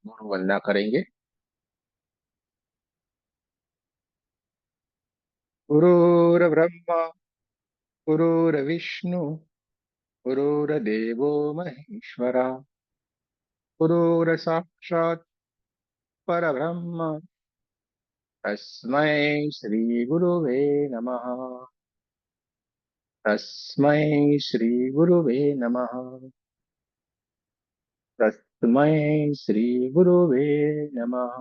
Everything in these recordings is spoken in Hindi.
गुरु वंदना करेंगे। गुरुर्ब्रह्मा गुरुर्विष्णु गुरुर्देवो महेश्वरा गुरुर्साक्षात् परब्रह्म तस्मै श्री गुरुवे नमः। तस्मै श्री गुरुवे नमः। तस्मै श्री गुरुवे नमः।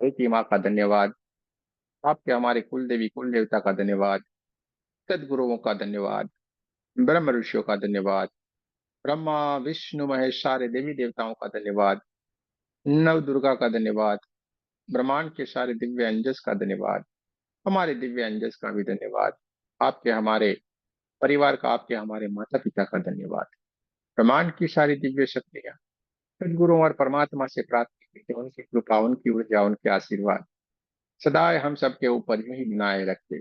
की माँ का धन्यवाद। आपके हमारे कुल देवी कुल देवता का धन्यवाद। सदगुरुओं का धन्यवाद। ब्रह्म ऋषियों का धन्यवाद। ब्रह्मा विष्णु महेश सारे देवी देवताओं का धन्यवाद। नव दुर्गा का धन्यवाद। ब्रह्मांड के सारे दिव्य अंजस का धन्यवाद। हमारे दिव्य अंजस का भी धन्यवाद। आपके हमारे परिवार का, आपके हमारे माता पिता का धन्यवाद। ब्रह्मांड की सारी दिव्य शक्तियां सदगुरु और परमात्मा से प्राप्त की कि उनकी कृपा, उनकी ऊर्जा, उनके आशीर्वाद सदाए हम सबके ऊपर यूं ही बनाए रखते।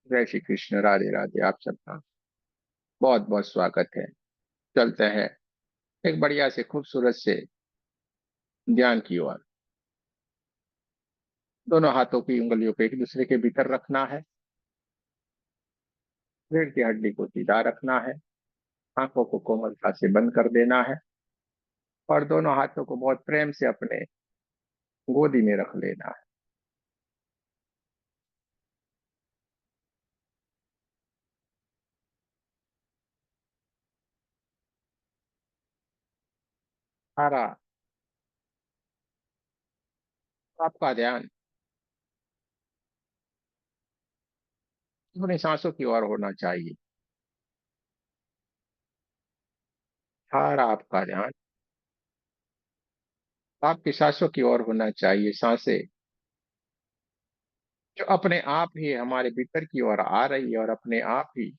जय श्री कृष्ण। राधे राधे। आप सबका बहुत बहुत स्वागत है। चलते हैं एक बढ़िया से खूबसूरत से ध्यान की ओर। दोनों हाथों की उंगलियों को एक दूसरे के भीतर रखना है। रीढ़ की हड्डी को सीधा रखना है। आंखों को कोमलता से बंद कर देना है और दोनों हाथों को बहुत प्रेम से अपने गोदी में रख लेना है। सारा आपका ध्यान अपनी सांसों की ओर होना चाहिए। सारा आपका ध्यान आपकी सांसों की ओर होना चाहिए। सांसें जो अपने आप ही हमारे भीतर की ओर आ रही है और अपने आप ही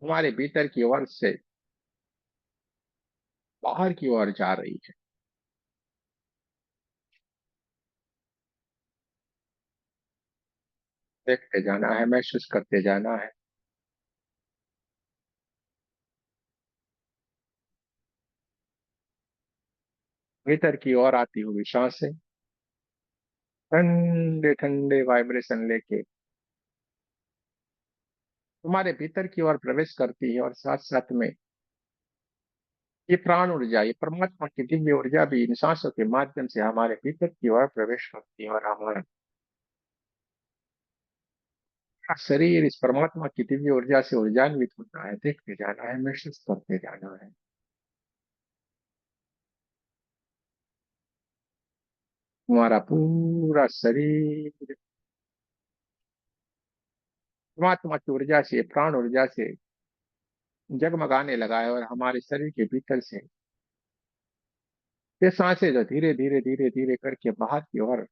हमारे भीतर की ओर से बाहर की ओर जा रही है। देखते जाना है, महसूस करते जाना है। भीतर की ओर आती हुई सांसें ठंडे ठंडे वाइब्रेशन लेके तुम्हारे भीतर की ओर प्रवेश करती है और साथ साथ में ये प्राण ऊर्जा, ये परमात्मा की दिव्य ऊर्जा भी इन सांसों के माध्यम से हमारे भीतर की ओर प्रवेश करती है और हमारा शरीर इस परमात्मा की दिव्य ऊर्जा से ऊर्जान्वित होता है। देखते जाना है, महसूस करते जाना है। हमारा पूरा शरीर परमात्मा की ऊर्जा से, प्राण ऊर्जा से जगमगाने लगा है और हमारे शरीर के भीतर से ये सांसें जो धीरे धीरे धीरे धीरे करके बाहर की ओर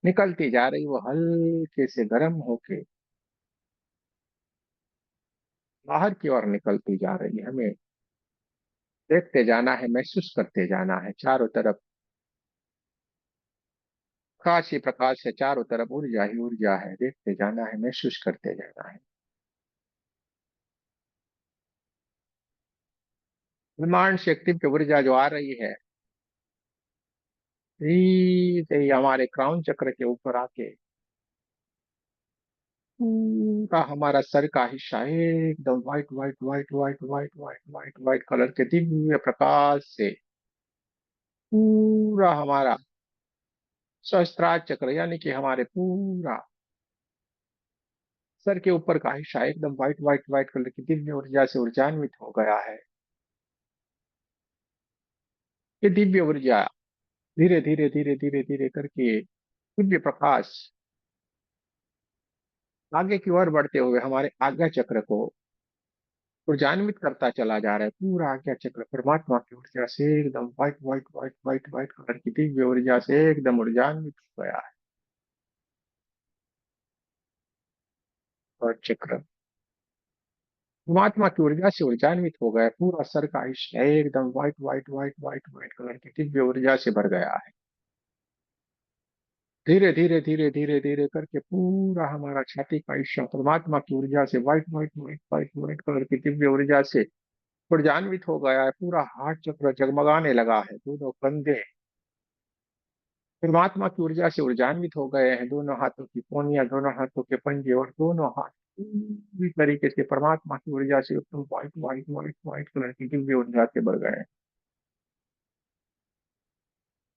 निकलती जा रही, वो हल्के से गर्म होके बाहर की ओर निकलती जा रही है। हमें देखते जाना है, महसूस करते जाना है। चारों तरफ प्रकाश ही प्रकाश है, चारों तरफ ऊर्जा ही ऊर्जा है। देखते जाना है, महसूस करते जाना है। ब्रह्मांड शक्ति की ऊर्जा जो आ रही है सीधे ही हमारे क्राउन चक्र के ऊपर आके पूरा हमारा सर का हिस्सा एकदम white white white white white white white white colour के दिव्य प्रकाश से पूरा हमारा सहस्त्रार चक्र यानी कि हमारे पूरा सर के ऊपर का हिस्सा एकदम व्हाइट व्हाइट व्हाइट कलर की दिव्य ऊर्जा से ऊर्जान्वित हो गया है। ये दिव्य ऊर्जा धीरे धीरे धीरे धीरे धीरे करके दिव्य प्रकाश आगे की ओर बढ़ते हुए हमारे आज्ञा चक्र को ऊर्जान्वित करता चला जा रहा है। पूरा आज्ञा चक्र परमात्मा की ऊर्जा से एकदम white white white white white colour की दिव्य ऊर्जा से एकदम ऊर्जान्वित हो गया है। और चक्र परमात्मा की ऊर्जा से ऊर्जान्वित हो गया है। पूरा सर का हिस्सा एकदम white white white white white colour की दिव्य ऊर्जा से भर गया है। धीरे धीरे धीरे धीरे धीरे करके पूरा हमारा छाती का हिस्सा परमात्मा की ऊर्जा से white white white white white colour की दिव्य ऊर्जा से ऊर्जान्वित हो गया है। पूरा हार्ट चक्र जगमगाने लगा है। दोनों कंधे परमात्मा की ऊर्जा से ऊर्जान्वित हो गए हैं। दोनों हाथों की कोहनियां, दोनों हाथों के पंजे और दोनों हाथ पूरी तरीके से परमात्मा की ऊर्जा से एकदम white white white white colour की दिव्य ऊर्जा से भर गए हैं।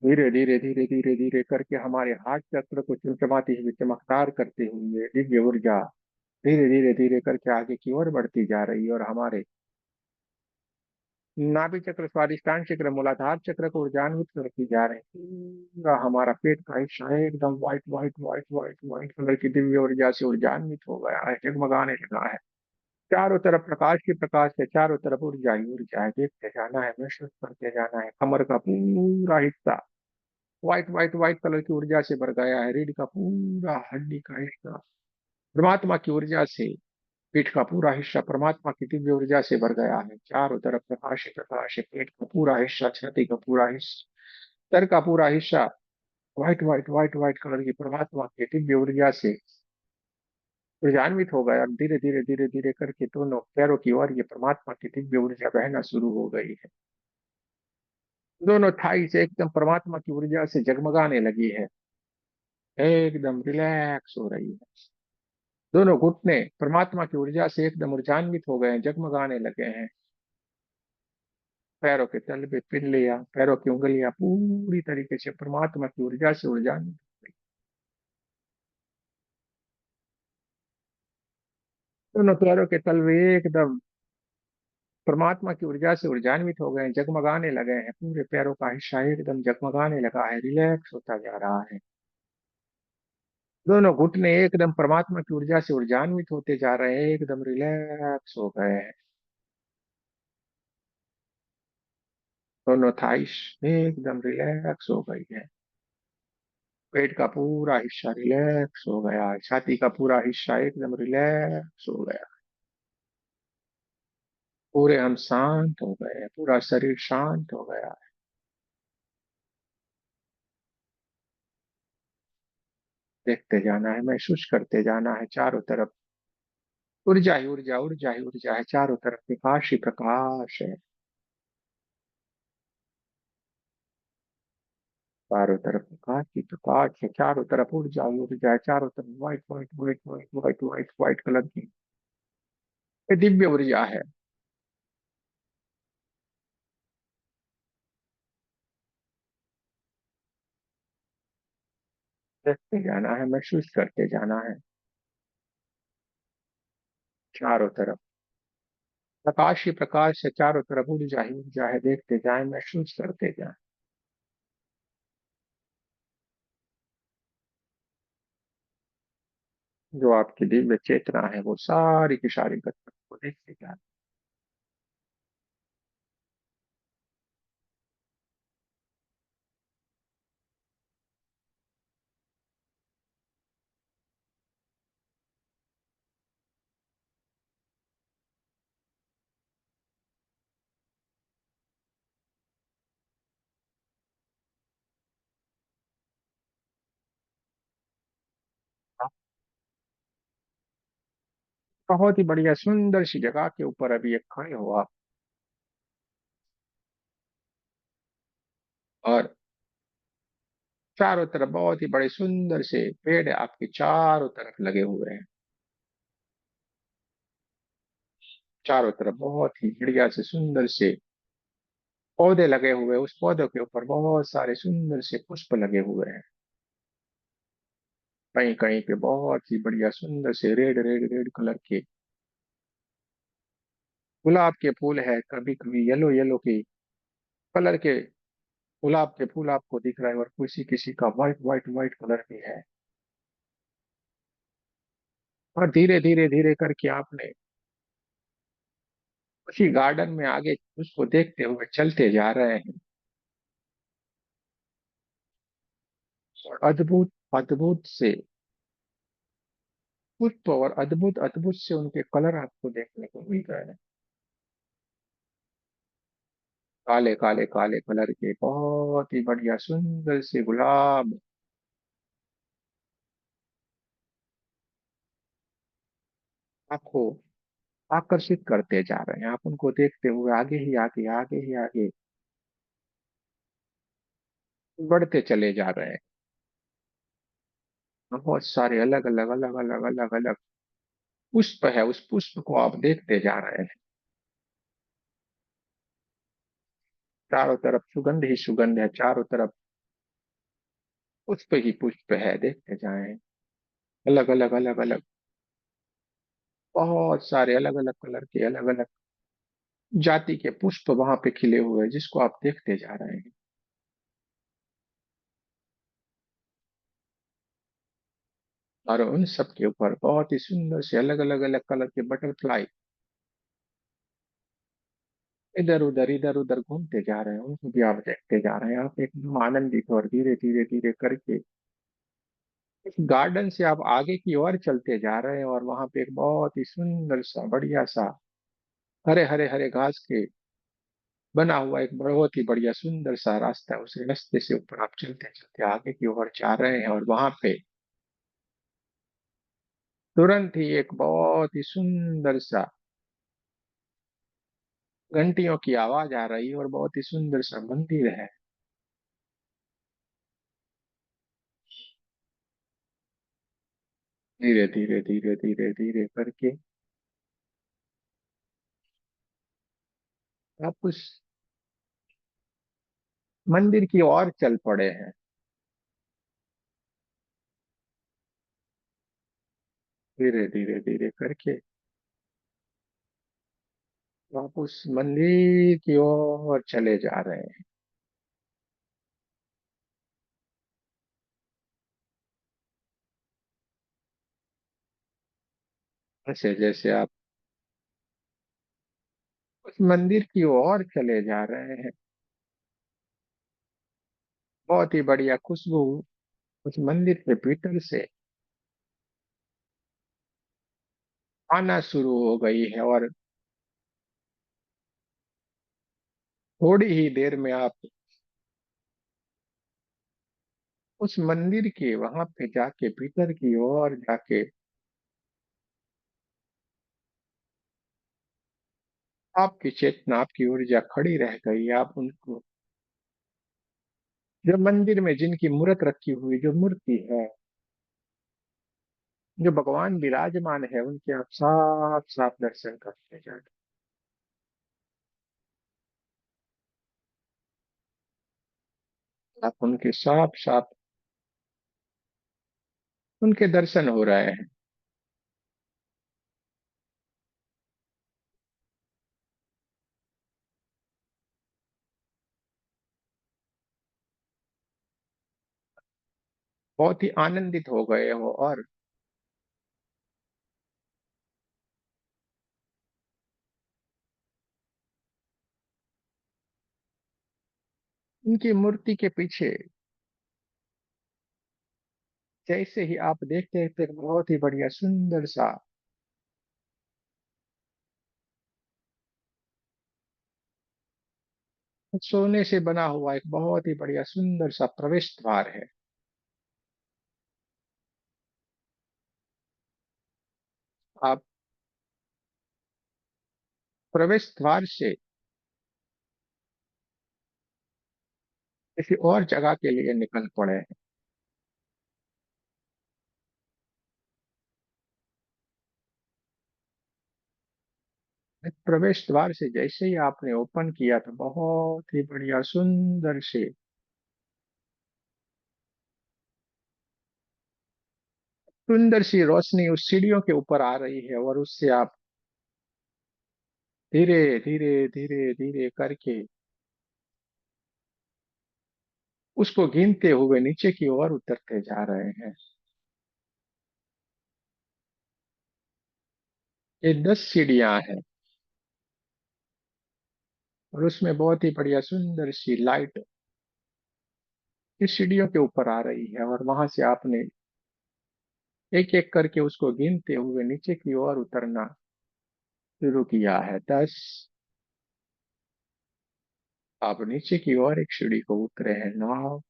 धीरे धीरे धीरे धीरे धीरे करके हमारे हाथ चक्र को चमचमाती हुई चमकदार करते हुए दिव्य ऊर्जा धीरे धीरे धीरे करके आगे की ओर बढ़ती जा रही है और हमारे नाभि चक्र, स्वादिष्टान चक्र, मूलाधार चक्र को ऊर्जान्वित करती जा रही है। पूरा हमारा पेट का हिस्सा एकदम white white white white white colour की दिव्य ऊर्जा से ऊर्जान्वित हो गया है, जगमगाने लगा है। चारों तरफ प्रकाश की प्रकाश है, चारों तरफ ऊर्जा ही ऊर्जा है। देखते जाना है, महसूस करते जाना है। कमर का पूरा हिस्सा व्हाइट व्हाइट व्हाइट कलर की ऊर्जा से भर गया है। रीढ़ का पूरा हड्डी का हिस्सा परमात्मा की ऊर्जा से, पीठ का पूरा हिस्सा परमात्मा की दिव्य ऊर्जा से भर गया है। चारों तरफ प्रकाश ही प्रकाश है। पेट का पूरा हिस्सा, छाती का पूरा हिस्सा, सर का पूरा हिस्सा white white white white colour की परमात्मा की दिव्य ऊर्जा से ऊर्जान्वित हो गया। धीरे धीरे धीरे धीरे करके दोनों पैरों की ओर ये परमात्मा की दिव्य ऊर्जा बहना शुरू हो गई है। दोनों थाई से एकदम परमात्मा की ऊर्जा से जगमगाने लगी है, एकदम रिलैक्स हो रही है। दोनों घुटने परमात्मा की ऊर्जा से एकदम ऊर्जान्वित हो गए हैं, जगमगाने लगे हैं। पैरों के तल पे पिल्लियां, पैरों की उंगलियां पूरी तरीके से परमात्मा की ऊर्जा से ऊर्जान्वित हो गई। दोनों पैरों के तलवे एकदम परमात्मा की ऊर्जा से ऊर्जान्वित हो गए हैं, जगमगाने लगे हैं। पूरे पैरों का हिस्सा एकदम जगमगाने लगा है, रिलैक्स होता जा रहा है। दोनों घुटने एकदम परमात्मा की ऊर्जा से ऊर्जान्वित होते जा रहे हैं, एकदम रिलैक्स हो गए हैं। दोनों थाइस एकदम रिलैक्स हो गई है। पेट का पूरा हिस्सा रिलैक्स हो गया है। छाती का पूरा हिस्सा एकदम रिलैक्स हो गया। पूरे हम शांत हो गए हैं, पूरा शरीर शांत हो गया है। देखते जाना है, महसूस करते जाना है। चारों तरफ ऊर्जा ही ऊर्जा, ऊर्जा ही ऊर्जा है। चारों तरफ प्रकाश ही प्रकाश है। चारों तरफ प्रकाश ही प्रकाश है। चारों तरफ ऊर्जा ही ऊर्जा है। चारों तरफ white white white white white white white colour की ये दिव्य ऊर्जा है। देखते जाना है, महसूस करते जाना है। चारों तरफ प्रकाश ही प्रकाश है। चारों तरफ ऊर्जा ही ऊर्जा है। देखते जाए, महसूस करते जाए। जो आपकी दिव्य चेतना है वो सारी की सारी घटना को देखते जाए। बहुत ही बढ़िया सुंदर सी जगह के ऊपर अभी एक खड़े हो आप, और चारों तरफ बहुत ही बड़े सुंदर से पेड़ आपके चारों तरफ लगे हुए हैं। चारों तरफ बहुत ही बढ़िया से सुंदर से पौधे लगे हुए हैं। उस पौधों के ऊपर बहुत सारे सुंदर से पुष्प लगे हुए हैं। कहीं कहीं पे बहुत ही बढ़िया सुंदर से रेड रेड रेड कलर के गुलाब के फूल है। कभी कभी येलो येलो के कलर के गुलाब के फूल आपको दिख रहे हैं, और किसी किसी का व्हाइट व्हाइट व्हाइट कलर भी है। और धीरे धीरे धीरे करके आपने उसी गार्डन में आगे उसको देखते हुए चलते जा रहे हैं। और अद्भुत अद्भुत से पुष्प और अद्भुत अद्भुत से उनके कलर आपको देखने को मिल रहे हैं। काले काले काले कलर के बहुत ही बढ़िया सुंदर से गुलाब आपको आकर्षित करते जा रहे हैं। आप उनको देखते हुए आगे ही आगे, आगे ही आगे बढ़ते चले जा रहे हैं। बहुत सारे अलग अलग अलग अलग अलग अलग पुष्प है, उस पुष्प को आप देखते जा रहे हैं। चारों तरफ सुगंध ही सुगंध है, चारों तरफ पुष्प ही पुष्प है, देखते जाएं। अलग अलग अलग अलग बहुत सारे अलग अलग कलर के, अलग अलग जाति के पुष्प वहां पे खिले हुए हैं, जिसको आप देखते जा रहे हैं। और उन सब के ऊपर बहुत ही सुंदर से अलग अलग अलग कलर के बटरफ्लाई इधर उधर घूमते जा रहे हैं। उनको भी आप देखते जा रहे हैं। आप एकदम आनंदित और धीरे धीरे धीरे करके इस गार्डन से आप आगे की ओर चलते जा रहे हैं, और वहां पे एक बहुत ही सुंदर सा बढ़िया सा हरे हरे हरे घास के बना हुआ एक बहुत ही बढ़िया सुंदर सा रास्ता है। उस रास्ते से ऊपर आप चलते चलते आगे की ओर जा रहे हैं, और वहां पे तुरंत ही एक बहुत ही सुंदर सा घंटियों की आवाज आ रही है, और बहुत ही सुंदर सा मंदिर है। धीरे धीरे धीरे धीरे धीरे करके आप उस मंदिर की ओर चल पड़े हैं। धीरे धीरे धीरे करके आप उस मंदिर की ओर चले जा रहे हैं। ऐसे जैसे आप उस मंदिर की ओर चले जा रहे हैं, बहुत ही बढ़िया खुशबू उस मंदिर के भीतर से आना शुरू हो गई है। और थोड़ी ही देर में आप उस मंदिर के वहां पे जाके भीतर की ओर जाके आपकी चेतना, आपकी ऊर्जा खड़ी रह गई। आप उनको, जो मंदिर में जिनकी मूर्त रखी हुई, जो मूर्ति है, जो भगवान विराजमान है, उनके आप साफ साफ दर्शन करते जाए। आप उनके साफ साफ उनके दर्शन हो रहे हैं। बहुत ही आनंदित हो गए हो, और उनकी मूर्ति के पीछे जैसे ही आप देखते हैं, तो एक बहुत ही बढ़िया सुंदर सा सोने से बना हुआ एक बहुत ही बढ़िया सुंदर सा प्रवेश द्वार है। आप प्रवेश द्वार से किसी और जगह के लिए निकल पड़े हैं। प्रवेश द्वार से जैसे ही आपने ओपन किया, तो बहुत ही बढ़िया सुंदर से सुंदर सी रोशनी उस सीढ़ियों के ऊपर आ रही है, और उससे आप धीरे धीरे धीरे धीरे करके उसको गिनते हुए नीचे की ओर उतरते जा रहे हैं। ये 10 सीढ़ियां हैं, और उसमें बहुत ही बढ़िया सुंदर सी लाइट इस सीढ़ियों के ऊपर आ रही है, और वहां से आपने एक एक करके उसको गिनते हुए नीचे की ओर उतरना शुरू किया है। 10। आप नीचे की ओर एक सीढ़ी को उतरे हैं। 9।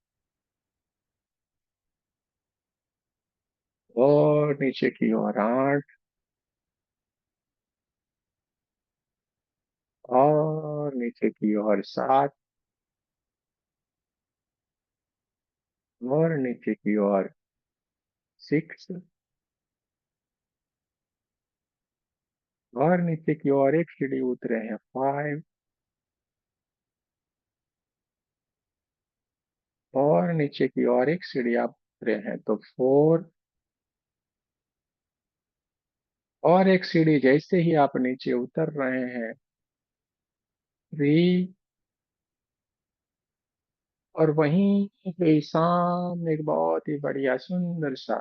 और नीचे की ओर 8। और नीचे की ओर 7, और नीचे की ओर 6, और नीचे की ओर एक सीढ़ी उतरे हैं 5, और नीचे की ओर एक सीढ़ी आप उतरे हैं तो 4, और एक सीढ़ी जैसे ही आप नीचे उतर रहे हैं 3, और वहीं पे सामने एक बहुत ही बढ़िया सुंदर सा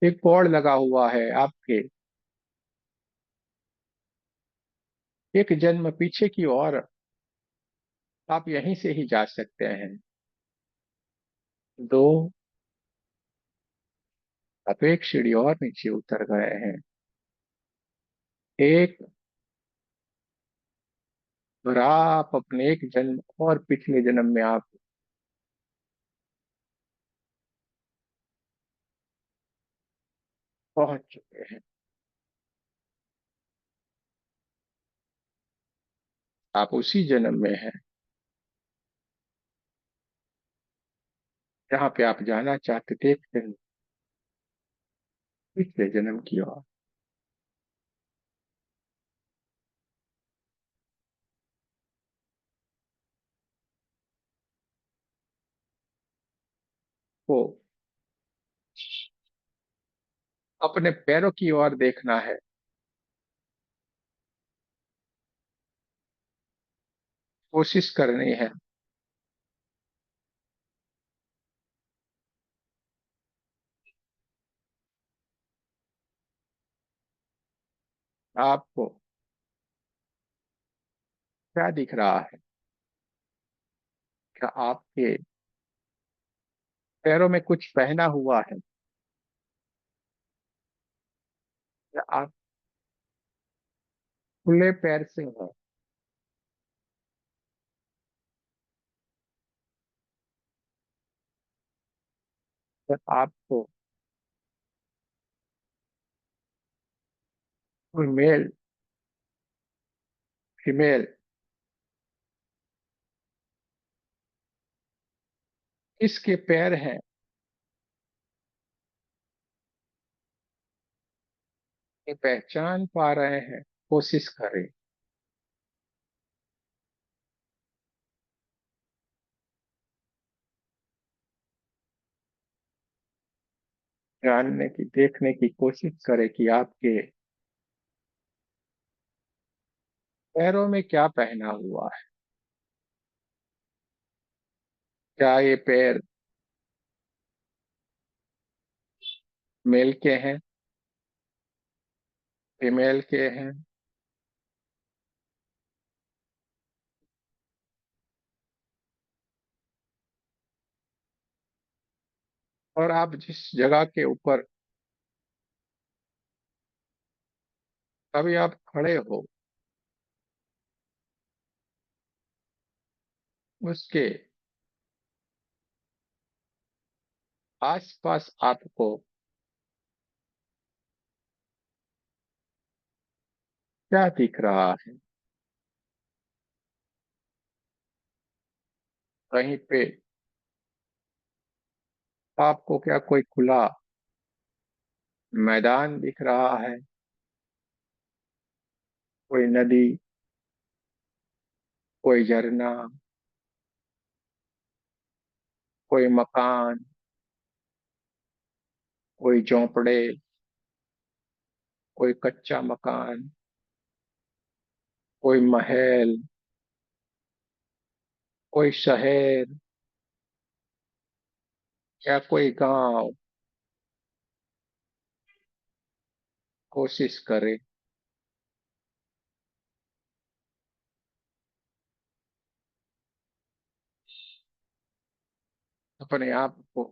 एक बोर्ड लगा हुआ है आपके एक जन्म पीछे की ओर। आप यहीं से ही जा सकते हैं। 2, आप एक सीढ़ी और नीचे उतर गए हैं। 1, और आप अपने एक जन्म और पिछले जन्म में आप पहुंच चुके हैं। आप उसी जन्म में हैं जहाँ पे आप जाना चाहते थे एक जन्म पिछले जन्म की ओर। को अपने पैरों की ओर देखना है। कोशिश करनी है। आपको क्या दिख रहा है? क्या आपके पैरों में कुछ पहना हुआ है? या आप खुले पैर से हैं? या आपको कोई मेल फीमेल किसके पैर हैं ये पहचान पा रहे हैं? कोशिश करें। जानने की देखने की कोशिश करें कि आपके पैरों में क्या पहना हुआ है। क्या ये पैर मेल के हैं, फीमेल के हैं? और आप जिस जगह के ऊपर अभी आप खड़े हो उसके आसपास आपको क्या दिख रहा है? कहीं पे आपको क्या कोई खुला मैदान दिख रहा है? कोई नदी, कोई झरना, कोई मकान, कोई झोंपड़े, कोई कच्चा मकान, कोई महल, कोई शहर, या कोई गांव? कोशिश करें। अपने आप को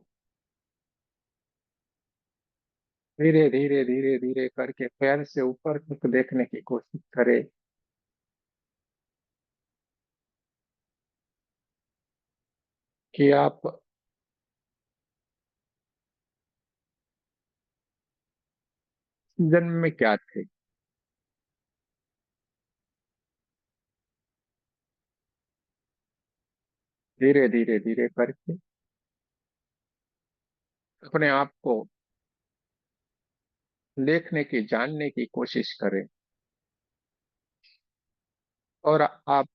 धीरे धीरे धीरे धीरे करके पैर से ऊपर तक देखने की कोशिश करें कि आप जन्म में क्या थे। धीरे धीरे धीरे करके अपने आप को देखने की, जानने की कोशिश करें। और आप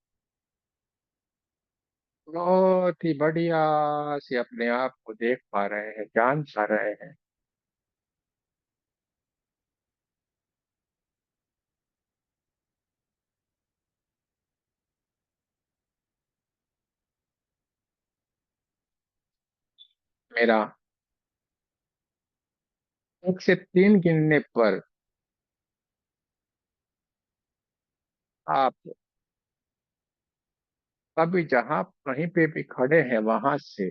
बहुत ही बढ़िया से अपने आप को देख पा रहे हैं, जान पा रहे हैं। मेरा 1 से 3 गिनने पर आप कभी जहां कहीं पे भी खड़े हैं वहां से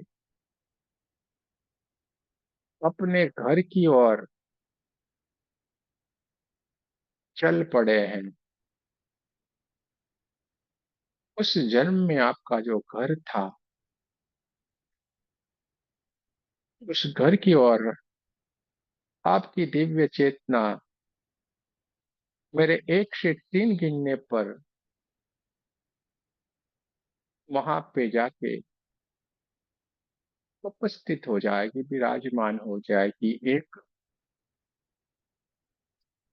अपने घर की ओर चल पड़े हैं। उस जन्म में आपका जो घर था, उस घर की ओर आपकी दिव्य चेतना मेरे 1 से 3 गिनने पर वहां पे जाके उपस्थित हो जाएगी, विराजमान हो जाएगी। एक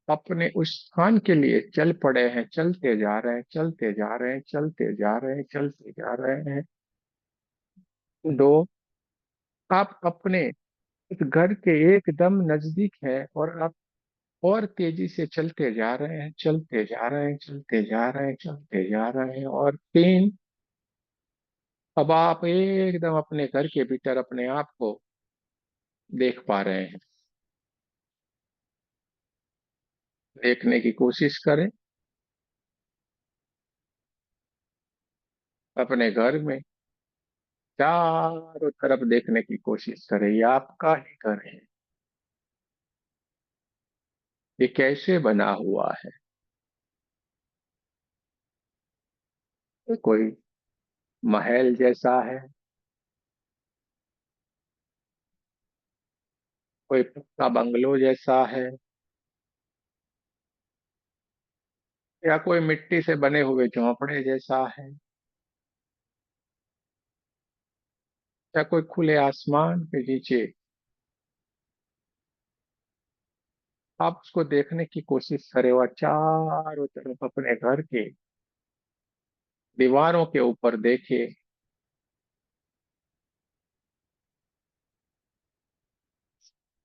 अपने उस स्थान के लिए चल पड़े हैं, चलते जा रहे हैं, चलते जा रहे हैं, चलते जा रहे हैं, चलते जा रहे हैं। दो, आप अपने उस घर के एकदम नजदीक है और आप और तेजी से चलते जा रहे हैं, चलते जा रहे हैं, चलते जा रहे हैं, चलते जा रहे हैं। और 3, अब आप एकदम अपने घर के भीतर अपने आप को देख पा रहे हैं। देखने की कोशिश करें अपने घर में, चारों तरफ देखने की कोशिश करें। ये आपका ही घर है। ये कैसे बना हुआ है? ये कोई महल जैसा है, कोई पक्का बंगलो जैसा है, या कोई मिट्टी से बने हुए झोंपड़े जैसा है, या कोई खुले आसमान के नीचे? आप उसको देखने की कोशिश करें और चारों तरफ अपने घर के दीवारों के ऊपर देखें।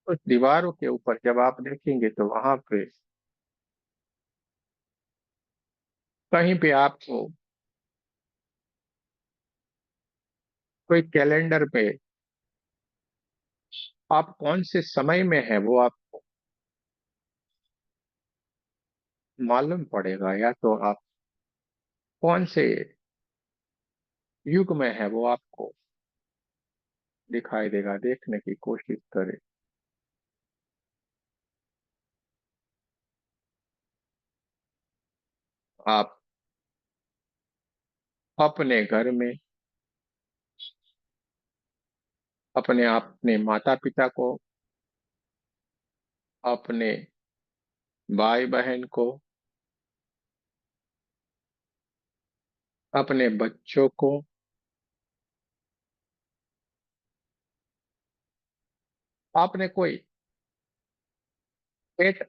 उस दीवारों के ऊपर जब आप देखेंगे तो वहां पे कहीं पे आपको कोई कैलेंडर पे आप कौन से समय में है वो आपको मालूम पड़ेगा, या तो आप कौन से युग में है वो आपको दिखाई देगा। देखने की कोशिश करें। आप अपने घर में अपने माता पिता को, अपने भाई बहन को, अपने बच्चों को, आपने कोई पेट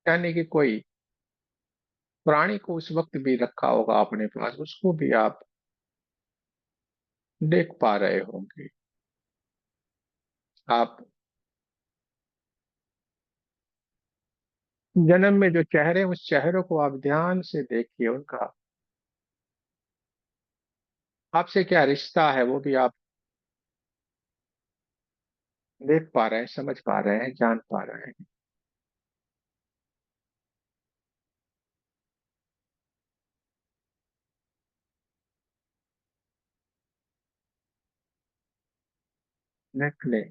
यानी कि कोई प्राणी को उस वक्त भी रखा होगा अपने पास, उसको भी आप देख पा रहे होंगे। आप जन्म में जो चेहरे, उस चेहरों को आप ध्यान से देखिए, उनका आपसे क्या रिश्ता है वो भी आप देख पा रहे हैं, समझ पा रहे हैं, जान पा रहे हैं। देख ले,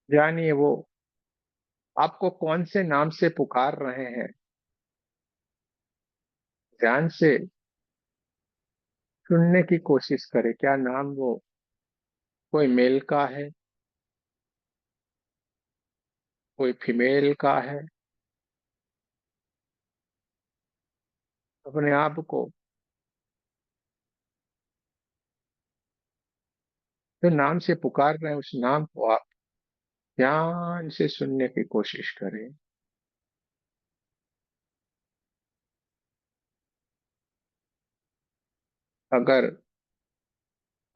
जानिए वो आपको कौन से नाम से पुकार रहे हैं। ध्यान से सुनने की कोशिश करें, क्या नाम वो कोई मेल का है, कोई फीमेल का है। अपने आप को जो नाम से पुकार रहे हैं उस नाम को आप ध्यान से सुनने की कोशिश करें। अगर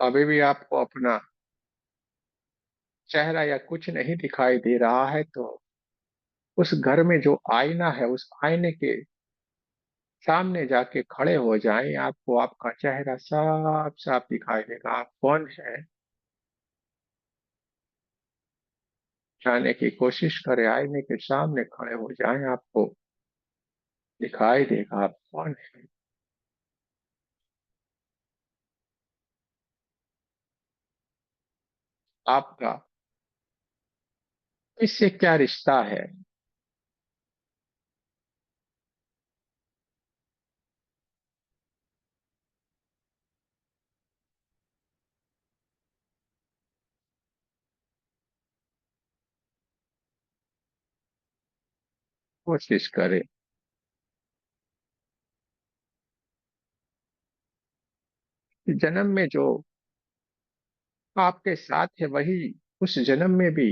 अभी भी आपको अपना चेहरा या कुछ नहीं दिखाई दे रहा है तो उस घर में जो आईना है उस आईने के सामने जाके खड़े हो जाएं, आपको आपका चेहरा साफ साफ दिखाई देगा। आप कौन है जानने की कोशिश करें, आईने के सामने खड़े हो जाएं, आपको दिखाई देगा आप कौन है। आपका इससे क्या रिश्ता है। कोशिश करें कि जन्म में जो आपके साथ है वही उस जन्म में भी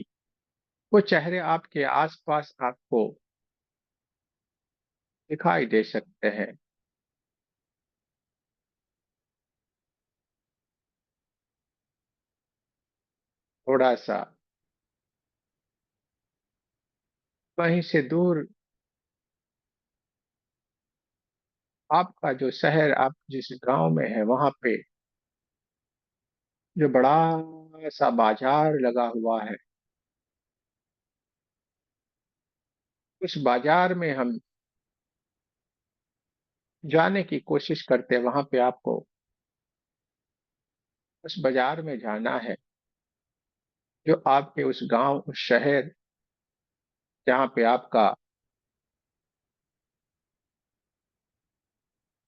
वो चेहरे आपके आसपास आपको दिखाई दे सकते हैं। थोड़ा सा वहीं से दूर आपका जो शहर, आप जिस गांव में है वहां पे जो बड़ा सा बाजार लगा हुआ है, उस बाजार में हम जाने की कोशिश करते हैं। वहां पे आपको उस बाजार में जाना है जो आपके उस गांव, उस शहर जहाँ पे आपका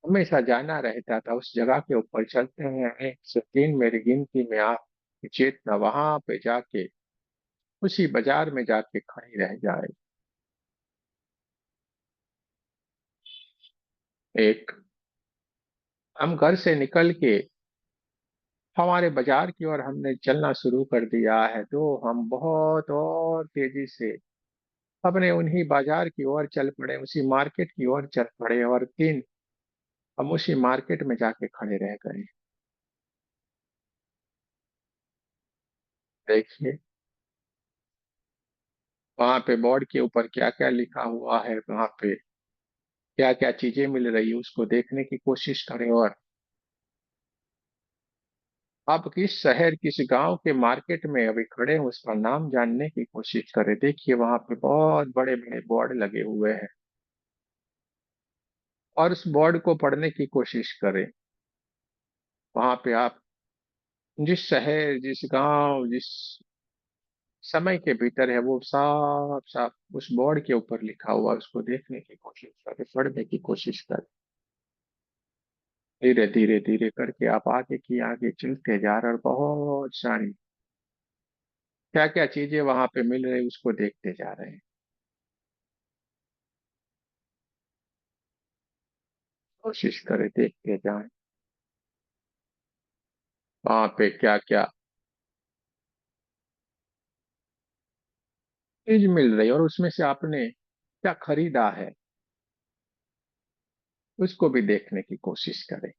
हमेशा जाना रहता था, उस जगह के ऊपर चलते हैं। 1 से 3 मेरी गिनती में आप चेतना वहां पे जाके उसी बाजार में जाके खड़ी रह जाए। एक, हम घर से निकल के हमारे बाजार की ओर हमने चलना शुरू कर दिया है, तो हम बहुत और तेजी से अपने उन्हीं बाजार की ओर चल पड़े, उसी मार्केट की ओर चल पड़े, और 3 हम उसी मार्केट में जाके खड़े रह गए। देखिए वहां पे बोर्ड के ऊपर क्या क्या लिखा हुआ है, वहां पे क्या क्या चीजें मिल रही है उसको देखने की कोशिश करें, और आप किस शहर, किस गांव के मार्केट में अभी खड़े हैं उसका नाम जानने की कोशिश करें। देखिए वहां पे बहुत बड़े बड़े बोर्ड लगे हुए हैं, और उस बोर्ड को पढ़ने की कोशिश करें। वहां पे आप जिस शहर, जिस गांव, जिस समय के भीतर है वो साफ साफ उस बोर्ड के ऊपर लिखा हुआ है, उसको देखने की कोशिश करें, पढ़ने की कोशिश करें। धीरे धीरे धीरे करके आप आगे की आगे चलते जा रहे हैं, और बहुत सारी क्या क्या चीजें वहां पे मिल रही उसको देखते जा रहे हैं। कोशिश करें देखते जाएं वहां पे क्या क्या चीज मिल रही है, और उसमें से आपने क्या खरीदा है उसको भी देखने की कोशिश करें।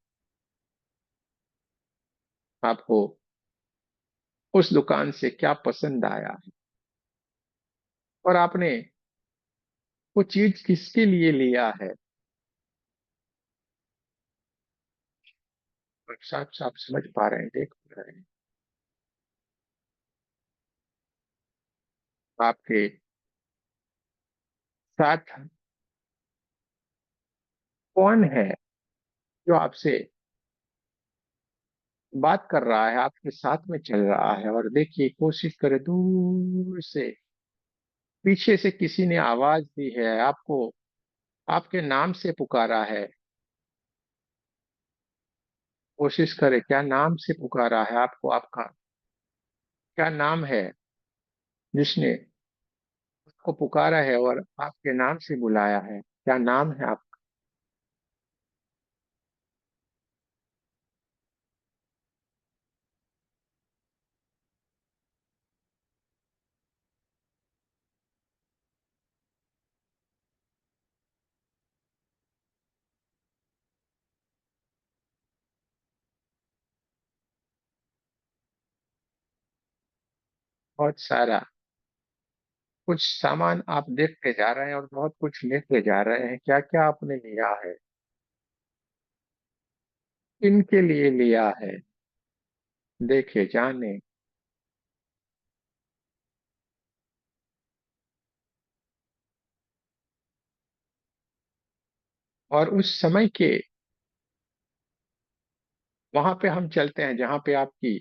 आपको उस दुकान से क्या पसंद आया है, और आपने वो चीज किसके लिए लिया है, और साफ साफ समझ पा रहे हैं, देख पा रहे हैं। आपके साथ कौन है जो आपसे बात कर रहा है, आपके साथ में चल रहा है, और देखिए कोशिश करें दूर से पीछे से किसी ने आवाज दी है आपको, आपके नाम से पुकारा है। कोशिश करें क्या नाम से पुकारा है आपको, आपका क्या नाम है जिसने आपको पुकारा है और आपके नाम से बुलाया है, क्या नाम है आप। बहुत सारा कुछ सामान आप देखते जा रहे हैं और बहुत कुछ लेते जा रहे हैं। क्या-क्या आपने लिया है? किनके लिए लिया है? देखें, जानें। और उस समय के वहाँ पे हम चलते हैं जहाँ पे आपकी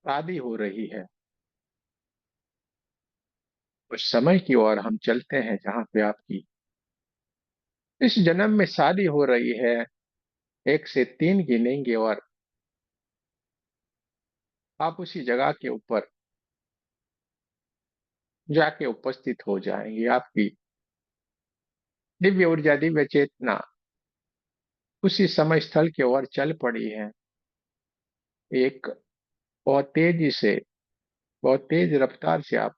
शादी हो रही है। उस समय की ओर हम चलते हैं जहाँ पे आपकी इस जन्म में शादी हो रही है। 1 से 3 गिनेंगे और आप उसी जगह के ऊपर जाके उपस्थित हो जाएँगे। आपकी दिव्य ऊर्जा, दिव्य चेतना उसी समय स्थल की ओर चल पड़ी है। एक बहुत तेज़ी से, बहुत तेज़ रफ़्तार से आप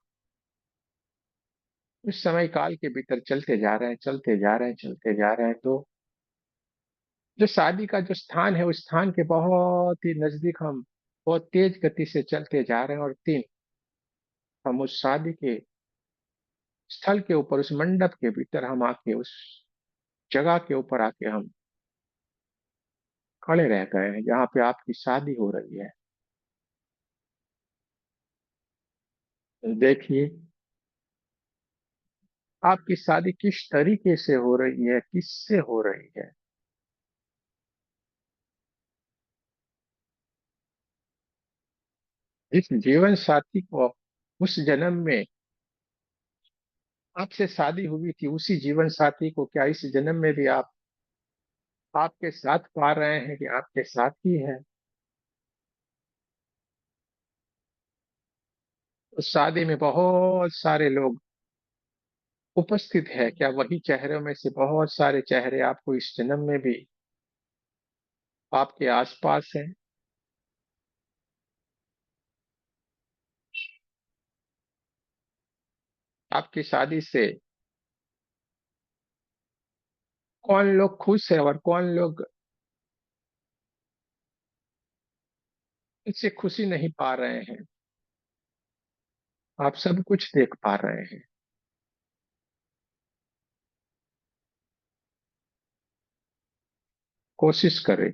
उस समय काल के भीतर चलते जा रहे हैं, चलते जा रहे हैं, चलते जा रहे हैं। तो जो शादी का जो स्थान है, उस स्थान के बहुत ही नज़दीक हम बहुत तेज़ गति से चलते जा रहे हैं और 3 हम उस शादी के स्थल के ऊपर, उस मंडप के भीतर हम आके उस जगह के ऊपर आके हम खड़े रह गए हैं, जहाँ पे आपकी शादी हो रही है। देखिए, आपकी शादी किस तरीके से हो रही है, किससे हो रही है। जिस जीवन साथी को उस जन्म में आपसे शादी हुई थी, उसी जीवन साथी को क्या इस जन्म में भी आप आपके साथ पा रहे हैं कि आपके साथ ही है? उस शादी में बहुत सारे लोग उपस्थित है, क्या वही चेहरों में से बहुत सारे चेहरे आपको इस जन्म में भी आपके आस-पास हैं? आपकी शादी से कौन लोग खुश है और कौन लोग इससे खुशी नहीं पा रहे हैं? आप सब कुछ देख पा रहे हैं। कोशिश करें,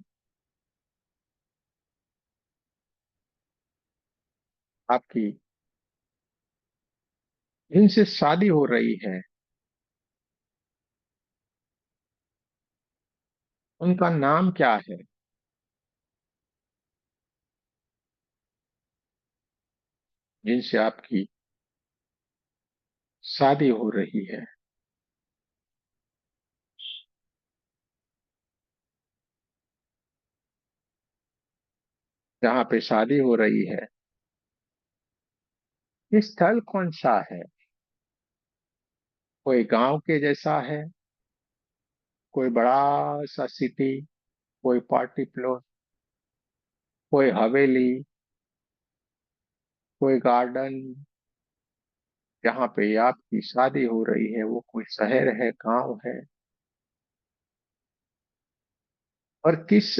आपकी जिनसे शादी हो रही है, उनका नाम क्या है? जिनसे आपकी शादी हो रही है, जहाँ पे शादी हो रही है, ये स्थल कौन-सा है? कोई गाँव के जैसा है? कोई बड़ा-सा सिटी, कोई पार्टी प्लॉट, कोई हवेली, कोई गार्डन, जहाँ पे आपकी शादी हो रही है, वो कोई शहर है, गाँव है? और किस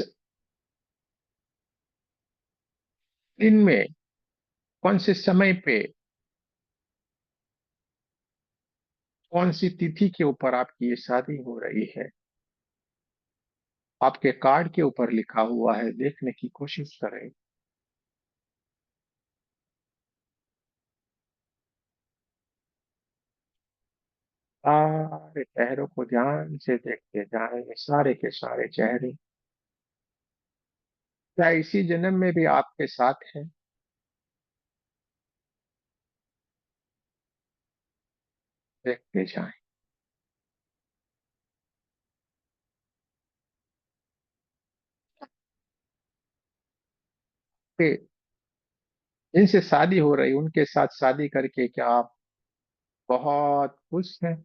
दिन में, कौन से समय पे, कौन-सी तिथि के ऊपर आपकी ये शादी हो रही है? आपके कार्ड के ऊपर लिखा हुआ है, देखने की कोशिश करें। सारे चेहरों को ध्यान से देखते जाएँगे, सारे के सारे चेहरे। क्या इसी जन्म में भी आपके साथ हैं? देखते जाएँ। फिर जिनसे शादी हो रही, उनके साथ शादी करके क्या आप बहुत खुश हैं?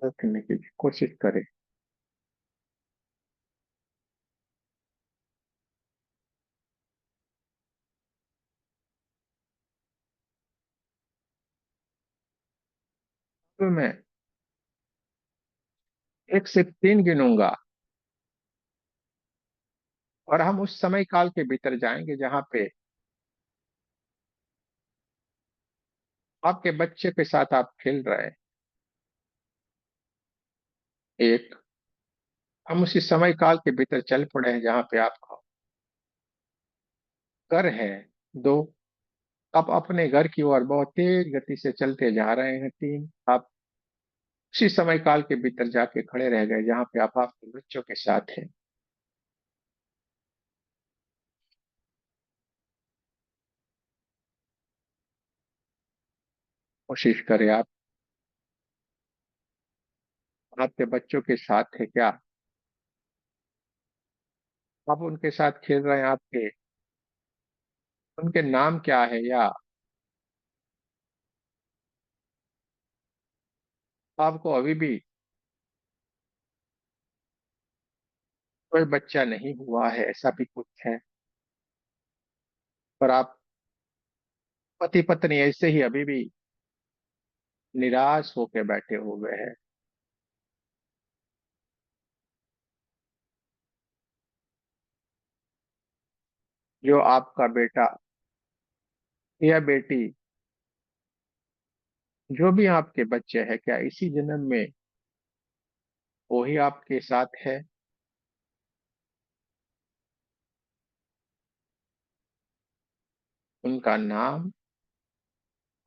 देखने की कोशिश करें। तो मैं एक से तीन गिनूंगा और हम उस समय काल के भीतर जाएंगे जहां पे आपके बच्चे के साथ आप खेल रहे हैं। एक, हम उसी समय काल के भीतर चल पड़े हैं जहां पे आपका घर है। दो, आप अपने घर की ओर बहुत तेज गति से चलते जा रहे हैं। तीन, आप उसी समय काल के भीतर जाके खड़े रह गए जहां पे आप आपके बच्चों के साथ हैं। कोशिश करें आप, आपके बच्चों के साथ है क्या? आप उनके साथ खेल रहे हैं, आपके उनके नाम क्या है? या आपको अभी भी कोई बच्चा नहीं हुआ है, ऐसा भी कुछ है? पर आप पति पत्नी ऐसे ही अभी भी निराश होके बैठे हुए हैं। जो आपका बेटा या बेटी, जो भी आपके बच्चे हैं, क्या इसी जन्म में वो ही आपके साथ है? उनका नाम,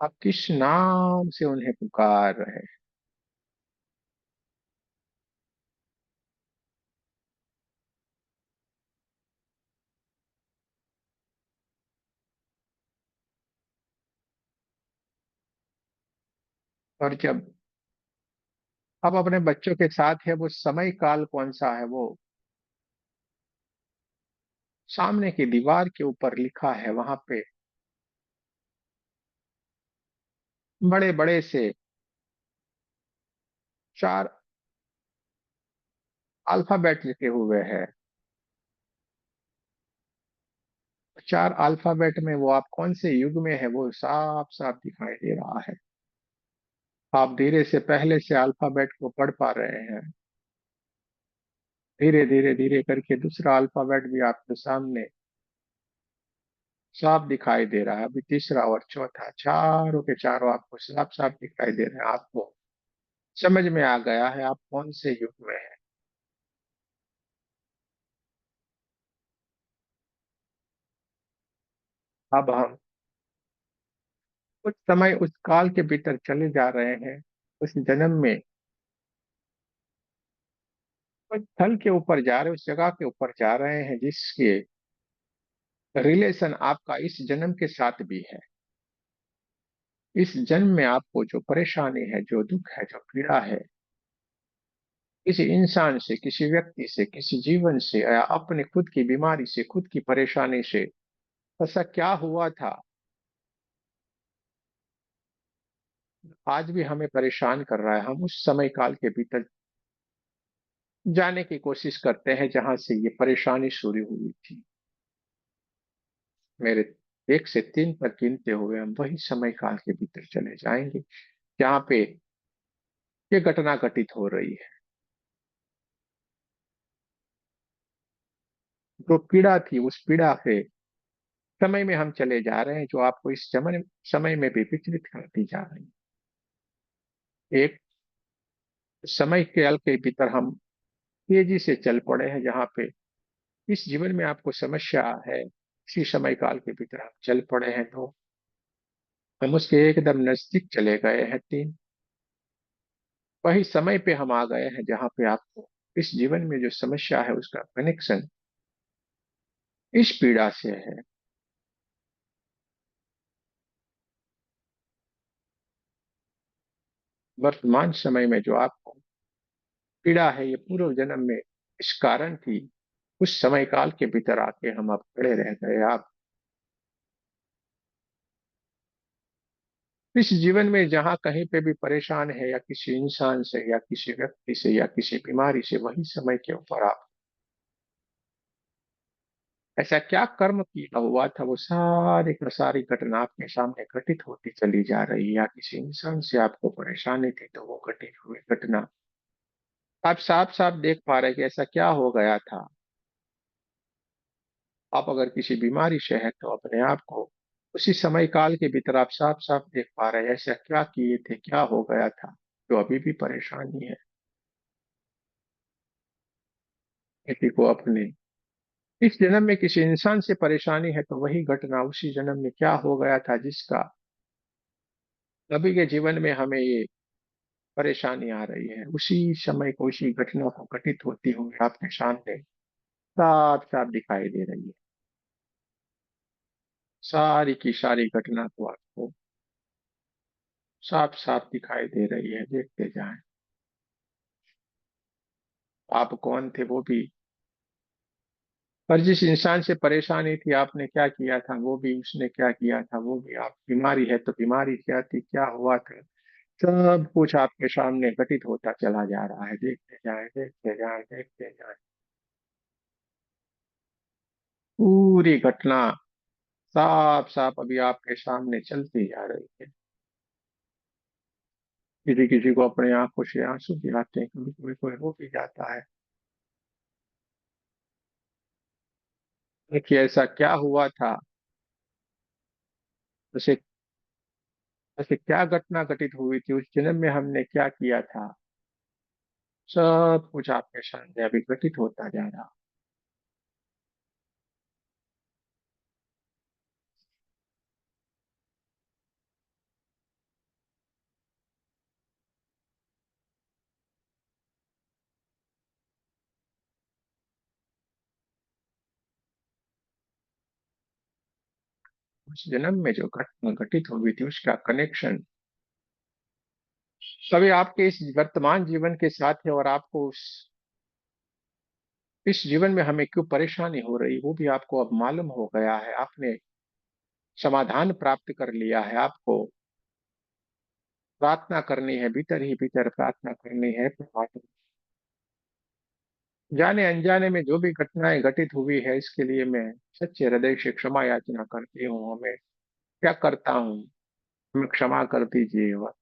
आप किस नाम से उन्हें पुकार रहे हैं? और जब आप अपने बच्चों के साथ है, वो समय काल कौन सा है? वो सामने की दीवार के ऊपर लिखा है, वहां पे बड़े बड़े से चार अल्फाबेट लिखे हुए हैं। चार अल्फाबेट में वो आप कौन से युग में है, वो साफ साफ दिखाई दे रहा है। आप धीरे से पहले से अल्फाबेट को पढ़ पा रहे हैं। धीरे धीरे धीरे करके दूसरा अल्फाबेट भी आपके सामने साफ दिखाई दे रहा है। अभी तीसरा और चौथा, चारों के चारों आपको साफ साफ दिखाई दे रहे हैं। आपको समझ में आ गया है आप कौन से युग में हैं। अब हम कुछ समय उस काल के भीतर चले जा रहे हैं। उस जन्म में उस स्थल के ऊपर जा रहे हैं, उस जगह के ऊपर जा रहे हैं जिसके रिलेशन आपका इस जन्म के साथ भी है। इस जन्म में आपको जो परेशानी है, जो दुख है, जो पीड़ा है, किसी इंसान से, किसी व्यक्ति से, किसी जीवन से, या अपने खुद की बीमारी से, खुद की परेशानी से, ऐसा क्या हुआ था आज भी हमें परेशान कर रहा है? हम उस समय काल के भीतर जाने की कोशिश करते हैं जहां से ये परेशानी शुरू हुई थी। मेरे एक से तीन पर गिनते हुए हम वही समय काल के भीतर चले जाएंगे जहां पे ये घटना घटित हो रही है। जो पीड़ा थी, उस पीड़ा से समय में हम चले जा रहे हैं जो आपको इस समय में भी विचलित करती जा रही है। एक समय काल के भीतर हम तेजी से चल पड़े हैं जहां पे इस जीवन में आपको समस्या है, इसी समय काल के भीतर हम चल पड़े हैं। तो हम उसके एकदम नजदीक चले गए हैं। तीन, वही समय पे हम आ गए हैं जहां पे आपको इस जीवन में जो समस्या है उसका कनेक्शन इस पीड़ा से है। वर्तमान समय में जो आपको पीड़ा है, ये पूर्व जन्म में इस कारण थी। उस समय काल के भीतर आके हम आप खड़े रह गए। आप इस जीवन में जहां कहीं पे भी परेशान है, या किसी इंसान से, या किसी व्यक्ति से, या किसी बीमारी से, वही समय के ऊपर आप ऐसा क्या कर्म किया हुआ था, वो सारी की सारी घटना आपके सामने घटित होती चली जा रही है। या किसी इंसान से आपको परेशानी थी तो वो घटित हुई घटना आप साफ साफ देख पा रहे हैं कि ऐसा क्या हो गया था। आप अगर किसी बीमारी से है तो अपने आप को उसी समय काल के भीतर आप साफ साफ देख पा रहे हैं ऐसा क्या किए थे, क्या हो गया था जो अभी भी परेशानी है किसी को अपने। इस जन्म में किसी इंसान से परेशानी है तो वही घटना उसी जन्म में क्या हो गया था जिसका अभी के जीवन में हमें ये परेशानी आ रही है, उसी समय को उसी घटना को घटित होती हुई आपके सामने साफ साफ दिखाई दे रही है। सारी की सारी घटना को आपको साफ साफ दिखाई दे रही है, देखते जाएं। आप कौन थे वो भी, और जिस इंसान से परेशानी थी आपने क्या किया था वो भी, उसने क्या किया था वो भी, आप बीमारी है तो बीमारी क्या थी, क्या हुआ था, सब कुछ आपके सामने घटित होता चला जा रहा है। देखते जाएं, देखते जाएं, देखते जाएं। पूरी घटना साफ साफ अभी आपके सामने चलती जा रही है। किसी किसी को अपने आंखों से आंसू भी आते हैं, कभी कभी कोई रो भी जाता है। देखिए ऐसा क्या हुआ था, उसे ऐसे क्या घटना घटित हुई थी, उस जन्म में हमने क्या किया था, सब कुछ आपके सामने अभी घटित होता जा रहा। उस जन्म में जो घटना घटित हुई थी उसका कनेक्शन कभी आपके इस वर्तमान जीवन के साथ है, और आपको उस इस जीवन में हमें क्यों परेशानी हो रही वो भी आपको अब मालूम हो गया है। आपने समाधान प्राप्त कर लिया है। आपको प्रार्थना करनी है, भीतर ही भीतर प्रार्थना करनी है। जाने अनजाने में जो भी घटनाएं घटित हुई है इसके लिए मैं सच्चे हृदय से क्षमा याचना करती हूँ। मैं क्या करता हूँ, हमें क्षमा कर दीजिए और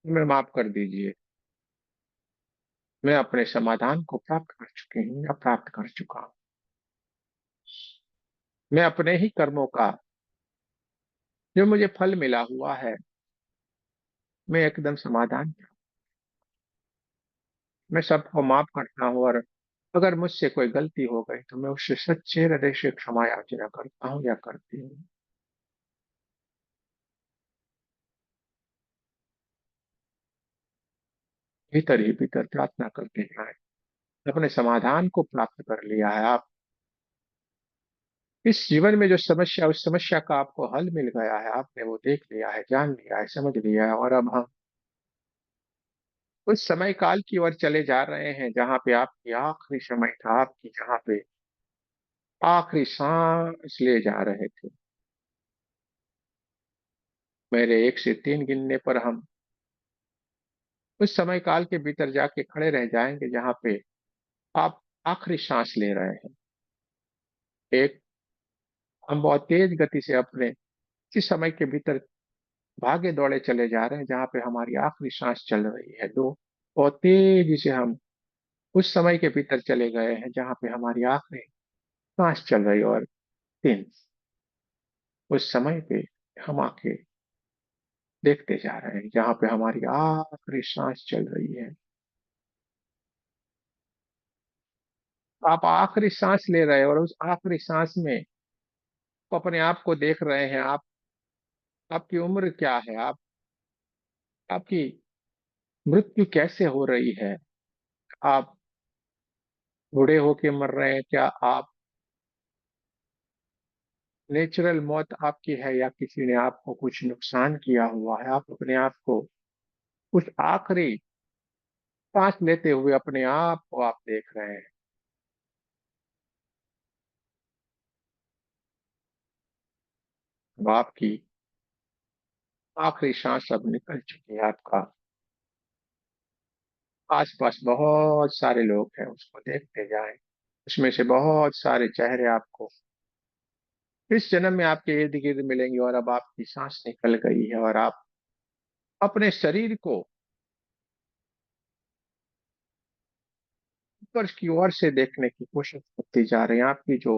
हमें माफ कर दीजिए। मैं अपने समाधान को प्राप्त कर चुकी हूँ या प्राप्त कर चुका हूँ। मैं अपने ही कर्मों का जो मुझे फल मिला हुआ है मैं एकदम समाधान, मैं सबको माफ करता हूँ। और अगर मुझसे कोई गलती हो गई तो मैं उससे सच्चे हृदय से क्षमा याचना करता हूँ या करती हूँ। भीतर ही भीतर प्रार्थना करते जाए। अपने समाधान को प्राप्त कर लिया है आप। इस जीवन में जो समस्या, उस समस्या का आपको हल मिल गया है, आपने वो देख लिया है, जान लिया है, समझ लिया है। और अब हम उस समय काल की ओर चले जा रहे हैं जहाँ पे आपकी आखिरी समय था, आपकी जहाँ पे आखिरी सांस ले जा रहे थे। मेरे 1 से 3 गिनने पर हम उस समय काल के भीतर जाके खड़े रह जाएंगे जहाँ पे आप आखिरी सांस ले रहे हैं। एक, हम बहुत तेज गति से अपने इस समय के भीतर भागे दौड़े चले जा रहे हैं जहाँ पे हमारी आखिरी सांस चल रही है। 2, बहुत तेजी से हम उस समय के भीतर चले गए हैं जहाँ पे हमारी आखिरी सांस चल रही है। और 3, उस समय पे हम आके देखते जा रहे हैं जहाँ पे हमारी आखिरी सांस चल रही है। आप आखिरी सांस ले रहे हैं और उस आखिरी सांस में आप अपने आप को देख रहे हैं। आप, आपकी उम्र क्या है, आप, आपकी मृत्यु कैसे हो रही है, आप बूढ़े होके मर रहे हैं, क्या आप नेचुरल मौत आपकी है या किसी ने आपको कुछ नुकसान किया हुआ है। आप अपने आप को उस आखिरी सांस लेते हुए अपने आप को आप देख रहे हैं। अब आपकी आखिरी सांस अब निकल चुकी है। आपका आसपास बहुत सारे लोग हैं, उसको देखते जाएं। उसमें से बहुत सारे चेहरे आपको इस जन्म में आपके इर्द गिर्द मिलेंगे। और अब आपकी सांस निकल गई है और आप अपने शरीर को ऊपर की ओर से देखने की कोशिश करते जा रहे हैं। आपकी जो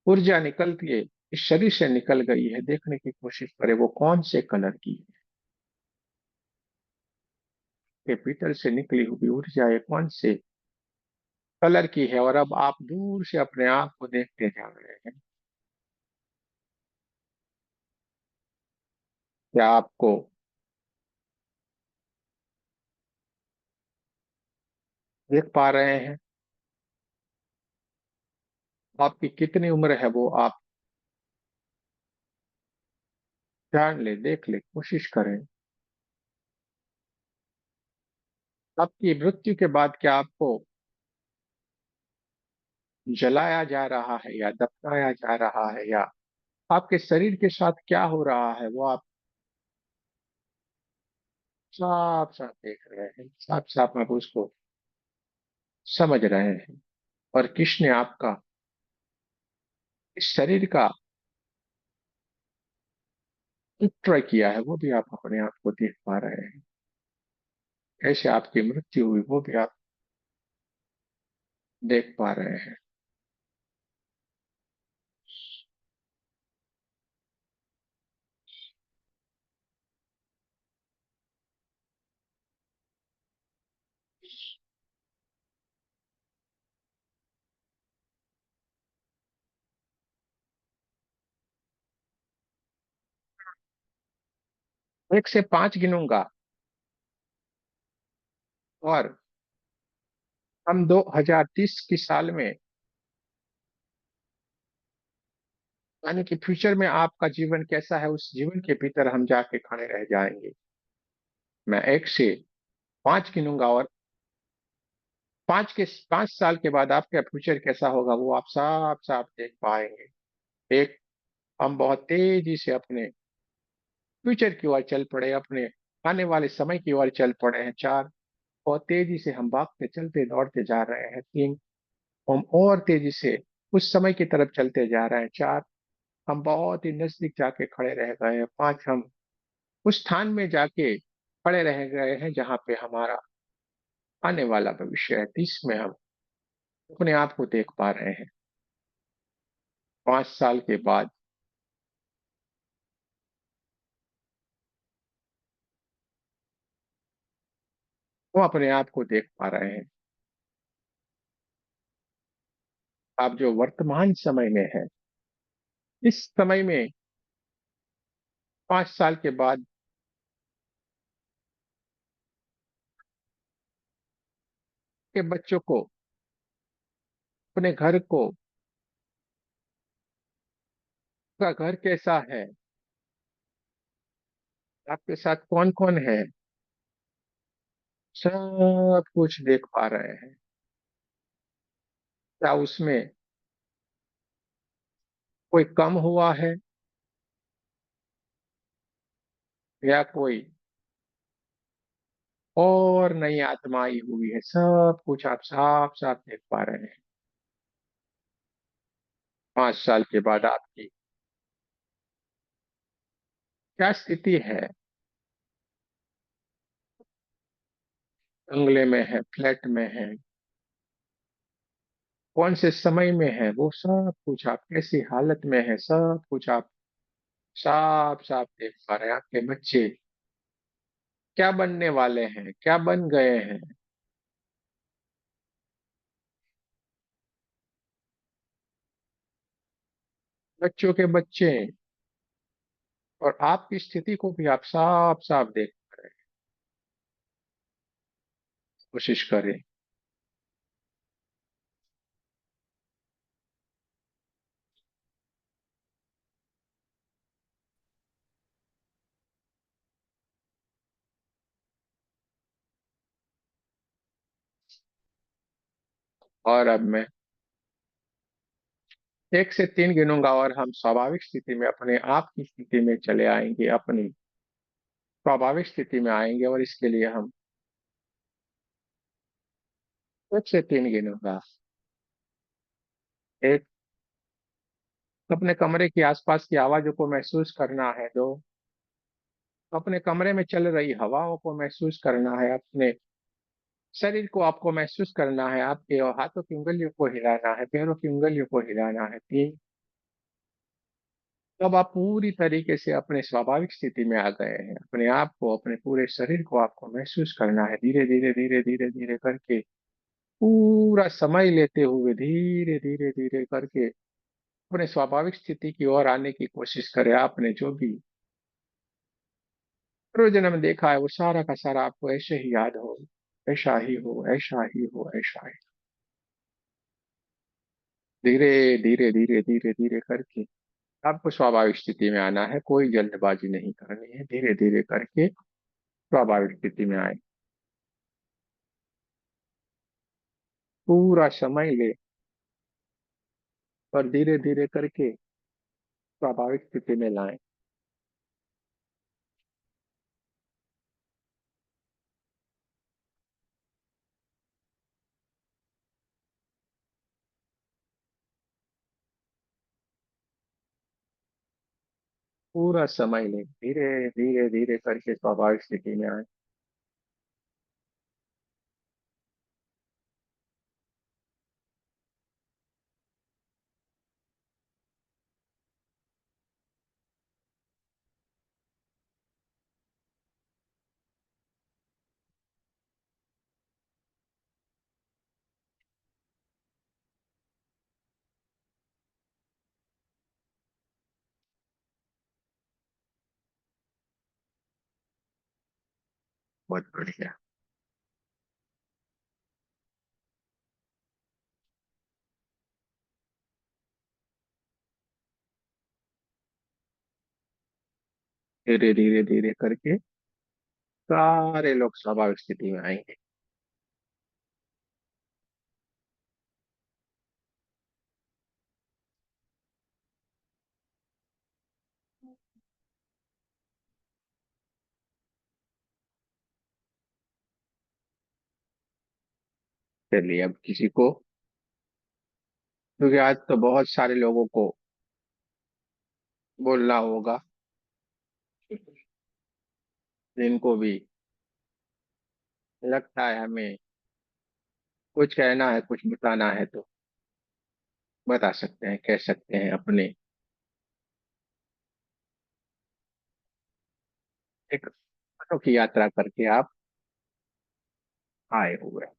ऊर्जा निकलती है, इस शरीर से निकल गई है, देखने की कोशिश करें वो कौन से कलर की है। ये भीतर से निकली हुई ऊर्जा ये कौन से कलर की है। और अब आप दूर से अपने आप को देखते जा रहे हैं। क्या आपको देख पा रहे हैं? आपकी कितनी उम्र है वो आप जान ले, देख ले, कोशिश करें। आपकी मृत्यु के बाद क्या आपको जलाया जा रहा है या दफनाया जा रहा है, या आपके शरीर के साथ क्या हो रहा है वो आप साफ साफ देख रहे हैं, साफ साफ आप उसको समझ रहे हैं। और किसने आपका इस शरीर का ट्राई किया है वो भी आप अपने आप को देख पा रहे हैं। कैसे आपकी मृत्यु हुई वो भी आप देख पा रहे हैं। 1 से 5 गिनूंगा और हम 2030 की साल में, यानी कि फ्यूचर में आपका जीवन कैसा है उस जीवन के भीतर हम जाके खड़े रह जाएंगे। मैं 1 से 5 गिनूंगा और 5 साल के बाद आपका फ्यूचर कैसा होगा वो आप साफ साफ देख पाएंगे। एक, हम बहुत तेजी से अपने फ्यूचर की ओर चल पड़े, अपने आने वाले समय की ओर चल पड़े हैं। 4, बहुत तेजी से हम भागते चलते दौड़ते जा रहे हैं। 3, हम और तेजी से उस समय की तरफ चलते जा रहे हैं। 4, हम बहुत ही नजदीक जाके खड़े रह गए हैं। 5, हम उस स्थान में जाके खड़े रह गए हैं जहां पे हमारा आने वाला भविष्य है। 30 में हम अपने आप को देख पा रहे हैं। 5 साल के बाद हम अपने आप को देख पा रहे हैं। आप जो वर्तमान समय में है, इस समय में 5 साल के बाद के बच्चों को, अपने घर को, का घर कैसा है, आपके साथ कौन कौन है, सब कुछ देख पा रहे हैं। क्या उसमें कोई कम हुआ है या कोई और नई आत्मा आई हुई है, सब कुछ आप साफ साफ देख पा रहे हैं। 5 साल के बाद आपकी क्या स्थिति है, बंगले में है, फ्लैट में है, कौन से समय में है, वो सब कुछ आप कैसी हालत में है, सब कुछ आप साफ साफ देख पा रहे हैं। आपके बच्चे क्या बनने वाले हैं, क्या बन गए हैं, बच्चों के बच्चे, और आपकी स्थिति को भी आप साफ साफ देख पा रहे हैं। कोशिश करें। और अब मैं 1 से 3 गिनूंगा और हम स्वाभाविक स्थिति में, अपने आप की स्थिति में चले आएंगे, अपनी स्वाभाविक स्थिति में आएंगे। और इसके लिए हम 1 से 3 गिनूंगा। एक, अपने कमरे के आसपास की आवाजों को महसूस करना है। 2, अपने कमरे में चल रही हवाओं को महसूस करना है। अपने शरीर को आपको महसूस करना है, आपके हाथों की उंगलियों को हिलाना है, पैरों की उंगलियों को हिलाना है। तीन, तब आप पूरी तरीके से अपने स्वाभाविक स्थिति में आ गए हैं। अपने आप को, अपने पूरे शरीर को आपको महसूस करना है। धीरे धीरे धीरे धीरे धीरे करके, पूरा समय लेते हुए धीरे धीरे धीरे करके अपने स्वाभाविक स्थिति की ओर आने की कोशिश करें। आपने जो भी रोजाना में देखा है वो सारा का सारा आपको ऐसे ही याद हो, ऐसा ही हो, ऐसा ही हो, ऐसा ही। धीरे धीरे धीरे धीरे धीरे करके आपको स्वाभाविक स्थिति में आना है। कोई जल्दबाजी नहीं करनी है। धीरे धीरे करके स्वाभाविक स्थिति में आए। पूरा समय ले और धीरे धीरे करके स्वाभाविक स्थिति में लाएं। पूरा समय ले, धीरे धीरे धीरे करके स्वाभाविक स्थिति में आए। बहुत बढ़िया। धीरे धीरे धीरे करके सारे लोग स्वाभाविक स्थिति में आएंगे। चलिए अब किसी को, क्योंकि आज तो बहुत सारे लोगों को बोलना होगा, जिनको भी लगता है हमें कुछ कहना है, कुछ बताना है, तो बता सकते हैं, कह सकते हैं। अपने एक अनोखी यात्रा करके आप आए हुए हैं।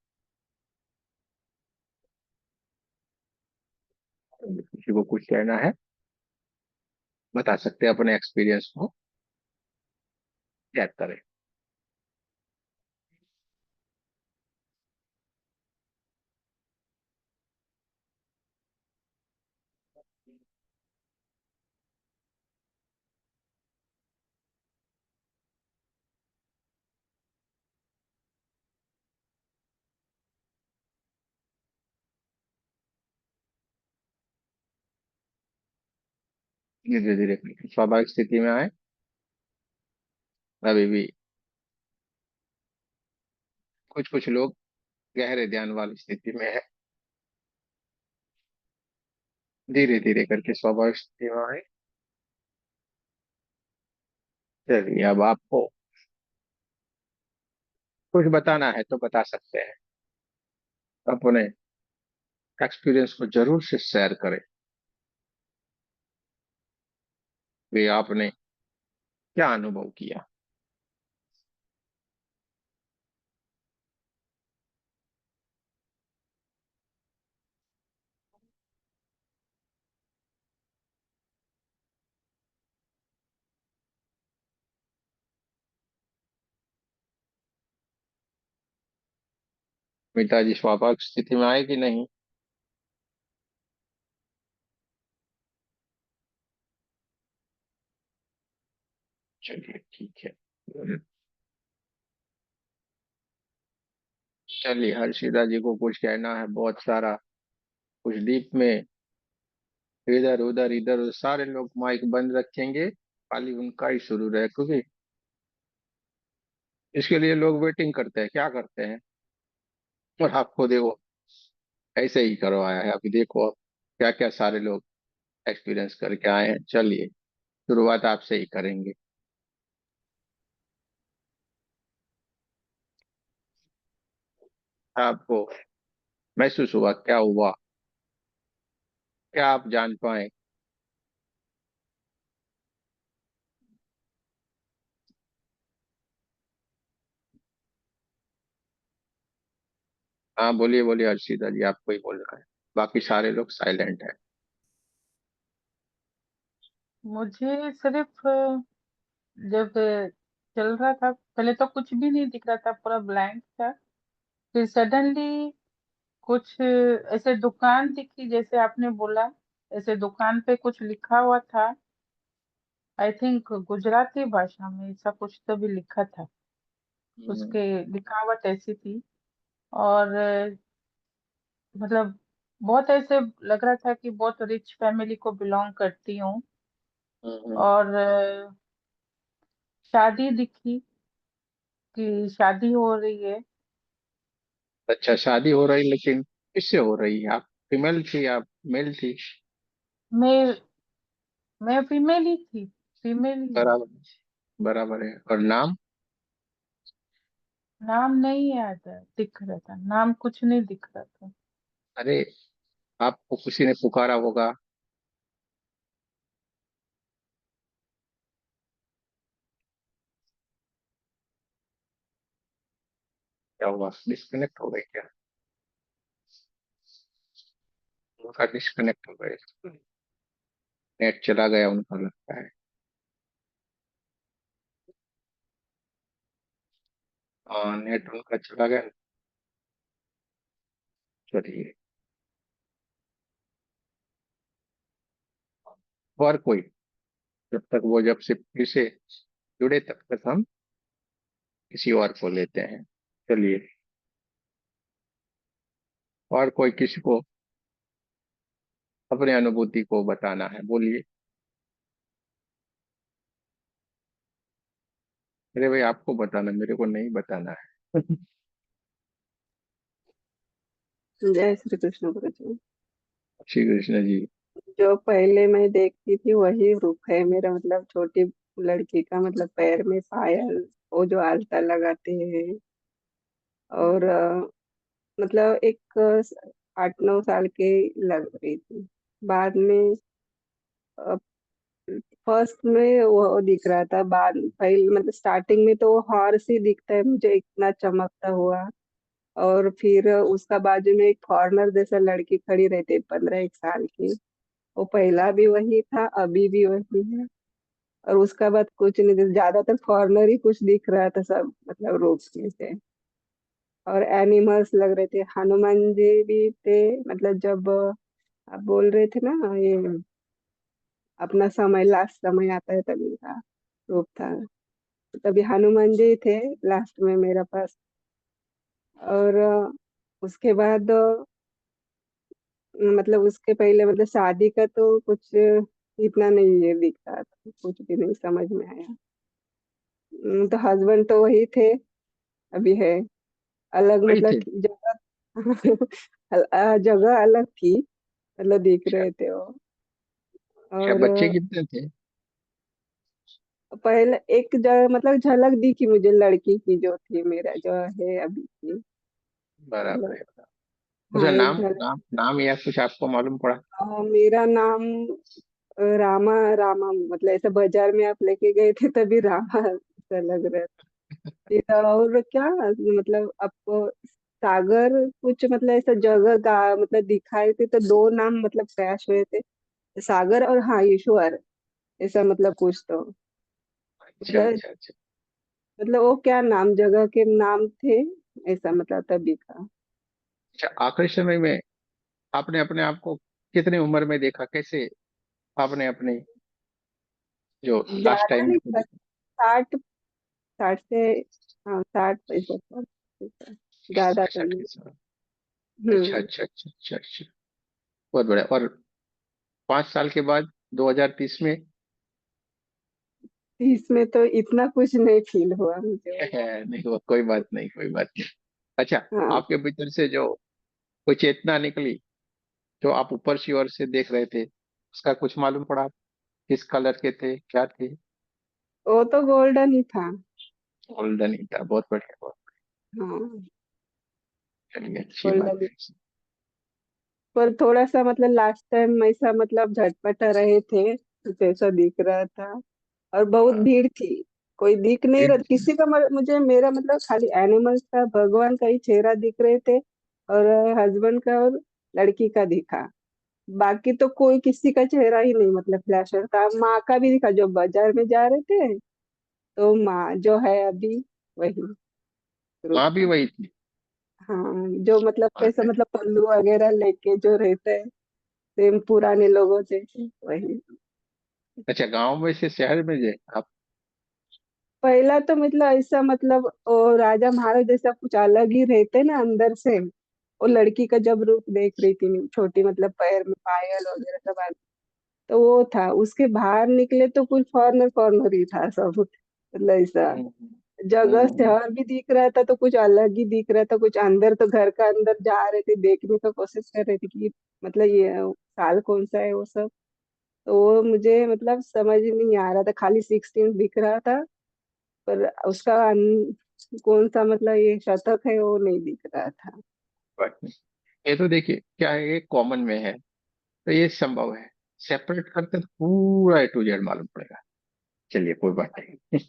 किसी को कुछ कहना है, बता सकते हैं, अपने एक्सपीरियंस को शेयर करें। धीरे धीरे स्वाभाविक स्थिति में आए। अभी भी कुछ कुछ लोग गहरे ध्यान वाली स्थिति में है। धीरे धीरे करके स्वाभाविक स्थिति में आए। चलिए अब आपको कुछ बताना है तो बता सकते हैं। अपने एक्सपीरियंस को जरूर से शेयर करें कि आपने क्या अनुभव किया। पिताजी स्वाभाविक स्थिति में आए कि नहीं? चलिए ठीक है। चलिए हर्षिता जी को कुछ कहना है बहुत सारा, कुछ डीप में। इधर उधर इधर उधर सारे लोग माइक बंद रखेंगे, खाली उनका ही शुरू रहे, क्योंकि इसके लिए लोग वेटिंग करते हैं, क्या करते हैं। और आपको देखो ऐसे ही करवाया है। अभी देखो अब क्या क्या सारे लोग एक्सपीरियंस करके आए हैं। चलिए शुरुआत आपसे ही करेंगे। आपको महसूस हुआ, क्या हुआ, क्या आप जान पाए? हाँ बोलिए बोलिए हर्षिता जी, आपको ही बोल रहा है, बाकी सारे लोग साइलेंट है। मुझे सिर्फ जब चल रहा था, पहले तो कुछ भी नहीं दिख रहा था, पूरा ब्लैंक था। फिर सडनली कुछ ऐसे दुकान दिखी, जैसे आपने बोला, ऐसे दुकान पे कुछ लिखा हुआ था। आई थिंक गुजराती भाषा में ऐसा कुछ तो भी लिखा था। हम्म, उसके लिखावट ऐसी थी। और मतलब बहुत ऐसे लग रहा था कि बहुत रिच फैमिली को बिलोंग करती हूँ। हम्म। और शादी दिखी कि शादी हो रही है। अच्छा, शादी हो रही, लेकिन किससे हो रही है? आप फीमेल थी, आप मेल थी? मैं मैं फीमेल ही थी, फीमेल ही हूँ। बराबर, बराबर है। और नाम? नाम नहीं याद है, दिख रहा था नाम, कुछ नहीं दिख रहा था। अरे, आपको किसी ने पुकारा होगा। क्या हुआ, डिस्कनेक्ट हो गई क्या? उनका डिस्कनेक्ट हो गया, नेट चला गया उनका लगता है। हाँ, नेट उनका चला गया। चलिए, और कोई, जब तक वो, जब से फिर से जुड़े तब तक हम किसी और को लेते हैं। चलिए, और कोई किसी को अपने अनुभूति को बताना है, बोलिए। अरे भाई, आपको बताना, मेरे को नहीं बताना है। जय श्री कृष्ण गुरु जी। श्री कृष्ण जी। जो पहले मैं देखती थी वही रूप है मेरा, मतलब छोटी लड़की का, मतलब पैर में पायल, वो जो आलता लगाते हैं। और मतलब एक 8-9 साल की लग रही थी। बाद में फर्स्ट में वो दिख रहा था, बाद पहले मतलब स्टार्टिंग में तो वो हॉर्स ही दिखता है मुझे, इतना चमकता हुआ। और फिर उसका बाजू में एक फॉरनर जैसा लड़की खड़ी रहती है, 15 1 साल की। वो पहला भी वही था, अभी भी वही है। और उसका बाद कुछ नहीं, ज्यादातर फॉरेनर ही कुछ दिख रहा था सब, मतलब रूप में से। और एनिमल्स लग रहे थे, हनुमान जी भी थे। मतलब जब आप बोल रहे थे ना, ये अपना समय, लास्ट समय आता है तभी का रूप था। तो तभी हनुमान जी थे लास्ट में मेरा पास। और उसके बाद मतलब उसके पहले, मतलब शादी का तो कुछ इतना नहीं ये दिख रहा था, कुछ भी नहीं समझ में आया। तो हस्बैंड तो वही थे, अभी है, अलग वही मतलब थे? जगह। जगह अलग थी, मतलब दिख अच्छा, रहे थे वो। अच्छा, और बच्चे कितने थे? पहले एक जगह मतलब झलक दिखी मुझे लड़की की, जो थी मेरा जो है अभी की। बराबर मतलब है। हाँ, उसका एक नाम, झलक। नाम या कुछ आपको मालूम पड़ा? मेरा नाम रामा, रामा, मतलब ऐसे बाजार में आप लेके गए थे तभी रामा ऐसा लग रहा था। फिर और क्या, मतलब आपको सागर कुछ, मतलब ऐसा जगह का मतलब दिखाए थे, तो दो नाम मतलब क्रैश हुए थे, सागर और हाँ ईश्वर, ऐसा मतलब कुछ तो। अच्छा, मतलब अच्छा, अच्छा। वो क्या नाम, जगह के नाम थे, ऐसा मतलब तभी का। अच्छा, आखिरी समय में आपने अपने आप को कितनी उम्र में देखा, कैसे आपने अपने जो लास्ट ज्यादा टाइम में नहीं, को बस देखा? 60, 60 से, हाँ 60 पैसा, ज्यादा तो 65 नहीं। के साथ? अच्छा, हम्म। अच्छा, अच्छा, अच्छा, अच्छा। बहुत बढ़िया। और 5 साल के बाद, 2030 में? 30 में तो इतना कुछ नहीं फील हुआ मुझे वो। नहीं हुआ, कोई बात नहीं, कोई बात नहीं। अच्छा, हाँ, आपके भीतर से जो कोई चेतना निकली, जो आप ऊपर की ओर से देख रहे थे, उसका कुछ मालूम पड़ा? किस कलर के थे, क्या थे? वो तो गोल्डन ही था। गोल्डन ही था, बहुत बढ़िया, बहुत। हाँ। चलिए अच्छी बात गोल्डन। है। पर थोड़ा सा मतलब लास्ट टाइम ऐसा मतलब झटपटा रहे थे, कुछ ऐसा दिख रहा था। और बहुत हाँ, भीड़ थी, कोई दिख नहीं रहा फिर किसी का। मुझे मेरा मतलब खाली एनिमल्स का, भगवान का ही चेहरा दिख रहे थे, और हस्बैंड का और लड़की का दिखा। बाकी तो कोई किसी का चेहरा ही नहीं, मतलब फ्लैशर था। माँ का भी दिखा, जो बाजार में जा रहे थे, तो माँ जो है अभी, वही ग्रुप वहां भी का। वही थी। हाँ, जो मतलब बात कैसा है। मतलब पल्लू वगैरह लेके जो रहते हैं, सेम पुराने लोगों जैसे वही। अच्छा, गांव में से शहर में जे आप? पहला तो मतलब ऐसा मतलब वो राजा महाराज जैसा कुछ अलग ही रहते ना अंदर से। वो लड़की का जब रूप देख रही थी, छोटी मतलब पैर में पायल वगैरह सब तो वो था। उसके बाहर निकले तो कुछ फॉरनर फॉरनर ही था सब, मतलब ऐसा। हम्म, जगह हम्म, शहर भी दिख रहा था तो कुछ अलग ही दिख रहा था। कुछ अंदर तो घर का अंदर जा रहे थे, देखने का कोशिश कर रहे थे कि मतलब ये साल कौन सा है वो सब। तो वो मुझे मतलब समझ नहीं आ रहा था, खाली 16 दिख रहा था। पर उसका कौन सा मतलब ये शतक है वो नहीं दिख रहा था। बात नहीं। ये तो देखिए क्या है, ये कॉमन में है तो ये संभव है। सेपरेट करते तो पूरा A to Z मालूम पड़ेगा। चलिए कोई बात नहीं।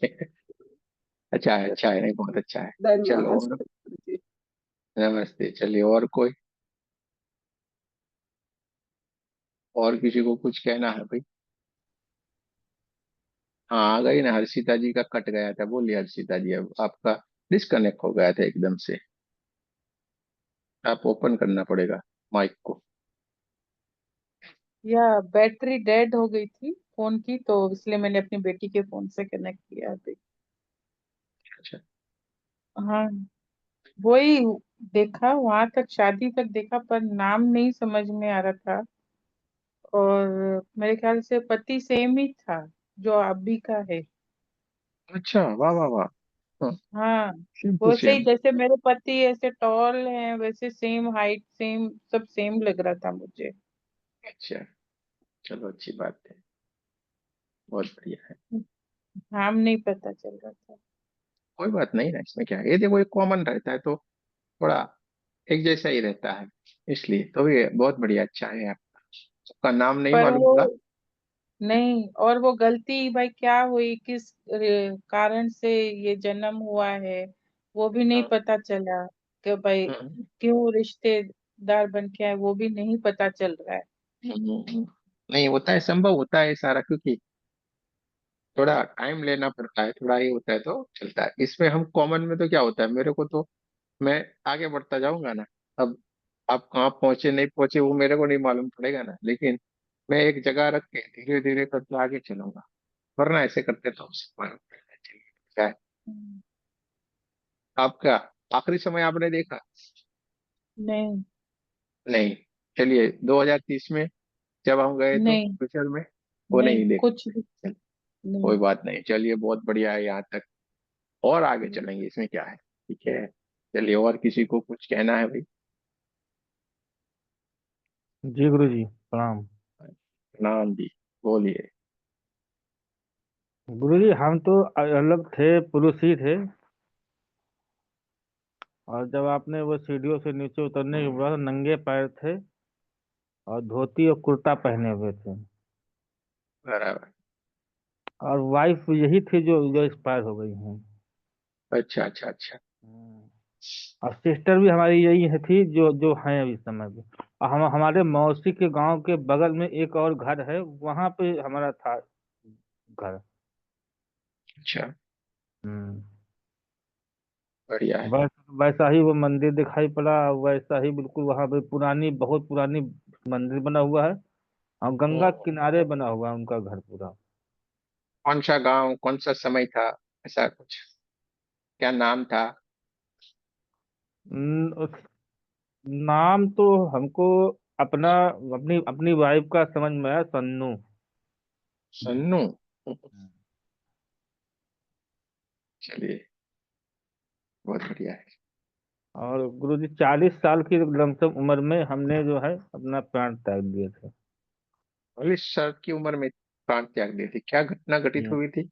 अच्छा है, नहीं बहुत अच्छा है। चलो धन्यवाद और। जी। नमस्ते। चलिए और कोई, और किसी को कुछ कहना है भाई? हाँ आ गई ना, हर्षिता जी का कट गया था। बोलिए हर्षिता जी, अब आपका डिस्कनेक्ट हो गया था एकदम से। आप ओपन करना पड़ेगा माइक को। या बैटरी डेड हो गई थी फोन की, तो इसलिए मैंने अपनी बेटी के फोन से कनेक्ट किया अभी। अच्छा। हाँ, वही देखा, वहां तक शादी तक देखा, पर नाम नहीं समझ में आ रहा था। और मेरे ख्याल से पति सेम ही था जो अभी का है। अच्छा, वाह वाह वाह। हाँ, हाँ, सेम टू वैसे ही सेम। जैसे मेरे पति ऐसे टॉल हैं, वैसे सेम हाइट, सेम सब सेम लग रहा था मुझे। अच्छा, चलो अच्छी बात है, बहुत बढ़िया है। नाम नहीं पता चल रहा था। कोई बात नहीं ना, इसमें क्या है, ये देखो ये कॉमन रहता है तो थोड़ा एक जैसा ही रहता है। इसलिए तो ये बहुत बढ़िया, अच्छा है। आपका सबका नाम नहीं पर मालूम वो पड़ा। नहीं, और वो गलती भाई क्या हुई, किस कारण से ये जन्म हुआ है, वो भी नहीं हाँ, पता चला। कि भाई हम्म, क्यों रिश्तेदार बन के आए, वो भी नहीं पता चल रहा है। नहीं होता है, संभव होता है सारा, क्योंकि थोड़ा टाइम लेना पड़ता है, थोड़ा ये होता है तो चलता है। इसमें हम कॉमन में तो क्या होता है, मेरे को तो मैं आगे बढ़ता जाऊंगा ना। अब आप कहाँ पहुंचे नहीं पहुंचे वो मेरे को नहीं मालूम पड़ेगा ना, लेकिन मैं एक जगह रख के धीरे धीरे करके आगे चलूंगा। वरना ऐसे करते तो मालूम पड़ेगा। चलिए, क्या है हम्म, आपका आखिरी समय आपने देखा? नहीं, नहीं। चलिए 2030 में जब हम गए तो नहीं, फ्यूचर में वो नहीं नहीं देख। कुछ भी चल, नहीं। कोई बात नहीं, चलिए बहुत बढ़िया है यहाँ तक। और आगे हम्म, चलेंगे, इसमें क्या है। ठीक है। चलिए और किसी को कुछ कहना है भाई? जी गुरु जी प्रणाम। नाम जी, बोलिए। गुरु जी हम तो अलग थे, पुरुष ही थे। और जब आपने वो सीढ़ियों से नीचे उतरने के बाद नंगे पैर थे और धोती और कुर्ता पहने हुए थे। बराबर। और वाइफ यही थी जो जो एक्सपायर हो गई हैं। अच्छा अच्छा अच्छा। हम्म। और सिस्टर भी हमारी यही है थी जो जो हैं अभी समय में। और हम हमारे मौसी के गांव के बगल में एक और घर है, वहां पे हमारा था घर। अच्छा, हम्म। बढ़िया है। वैसा ही वो मंदिर दिखाई पड़ा, वैसा ही बिल्कुल वहां पे पुरानी, बहुत पुरानी मंदिर बना हुआ है। और गंगा हम्म। किनारे बना हुआ है उनका घर पूरा। कौन सा गांव, कौन सा समय था, ऐसा कुछ, क्या नाम था? उस नाम तो हमको अपना अपनी अपनी वाइफ का समझ में आया, सन्नू। सन्नू। चलिए, बहुत बढ़िया है। और गुरुजी 40 साल की लमसम उम्र में हमने जो है अपना प्राण त्याग दिए थे। 40 साल की उम्र में प्राण त्याग दिए थे, क्या घटना घटित हम्म। हुई थी?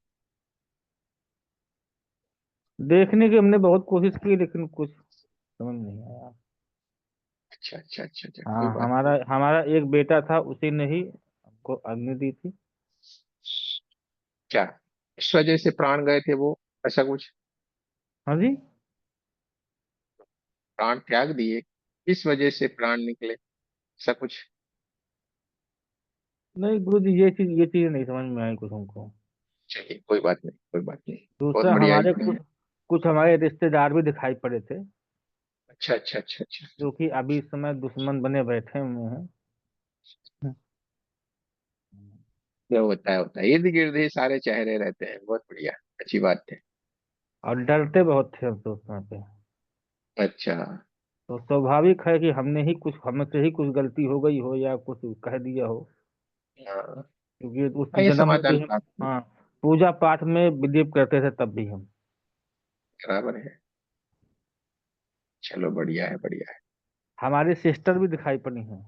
देखने की हमने बहुत कोशिश की लेकिन कुछ समझ नहीं आया। अच्छा अच्छा अच्छा अच्छा, कोई हाँ, बात हमारा नहीं। हमारा एक बेटा था, उसी ने ही हमको अग्नि दी थी। क्या इस वजह से प्राण गए थे वो, ऐसा कुछ? हाँ जी। प्राण त्याग दिए, किस वजह से प्राण निकले, ऐसा कुछ? नहीं गुरु जी, ये चीज नहीं समझ में आई कुछ हमको। चलिए कोई बात नहीं, कोई बात नहीं। बहुत दूसरा, बढ़िया, हमारे एकदम। कुछ कुछ हमारे रिश्तेदार भी दिखाई पड़े थे, अच्छा अच्छा अच्छा अच्छा। जो कि अभी इस समय दुश्मन बने बैठे हुए हैं। ये होता है, इर्द गिर्द ही सारे चेहरे रहते हैं। बहुत बढ़िया, अच्छी बात है। और डरते बहुत थे हम तो उस समय पे। अच्छा। तो स्वाभाविक है कि हमसे ही कुछ गलती हो गई हो या कुछ कह दिया हो, हाँ क्योंकि उस हाँ, ये जन्म में भी समाधान हम, प्राप्त हुआ। हाँ, पूजा पाठ में बिलीव करते थे तब भी हम। बराबर है। चलो बढ़िया है, बढ़िया है। हमारी सिस्टर भी दिखाई पड़ी हैं।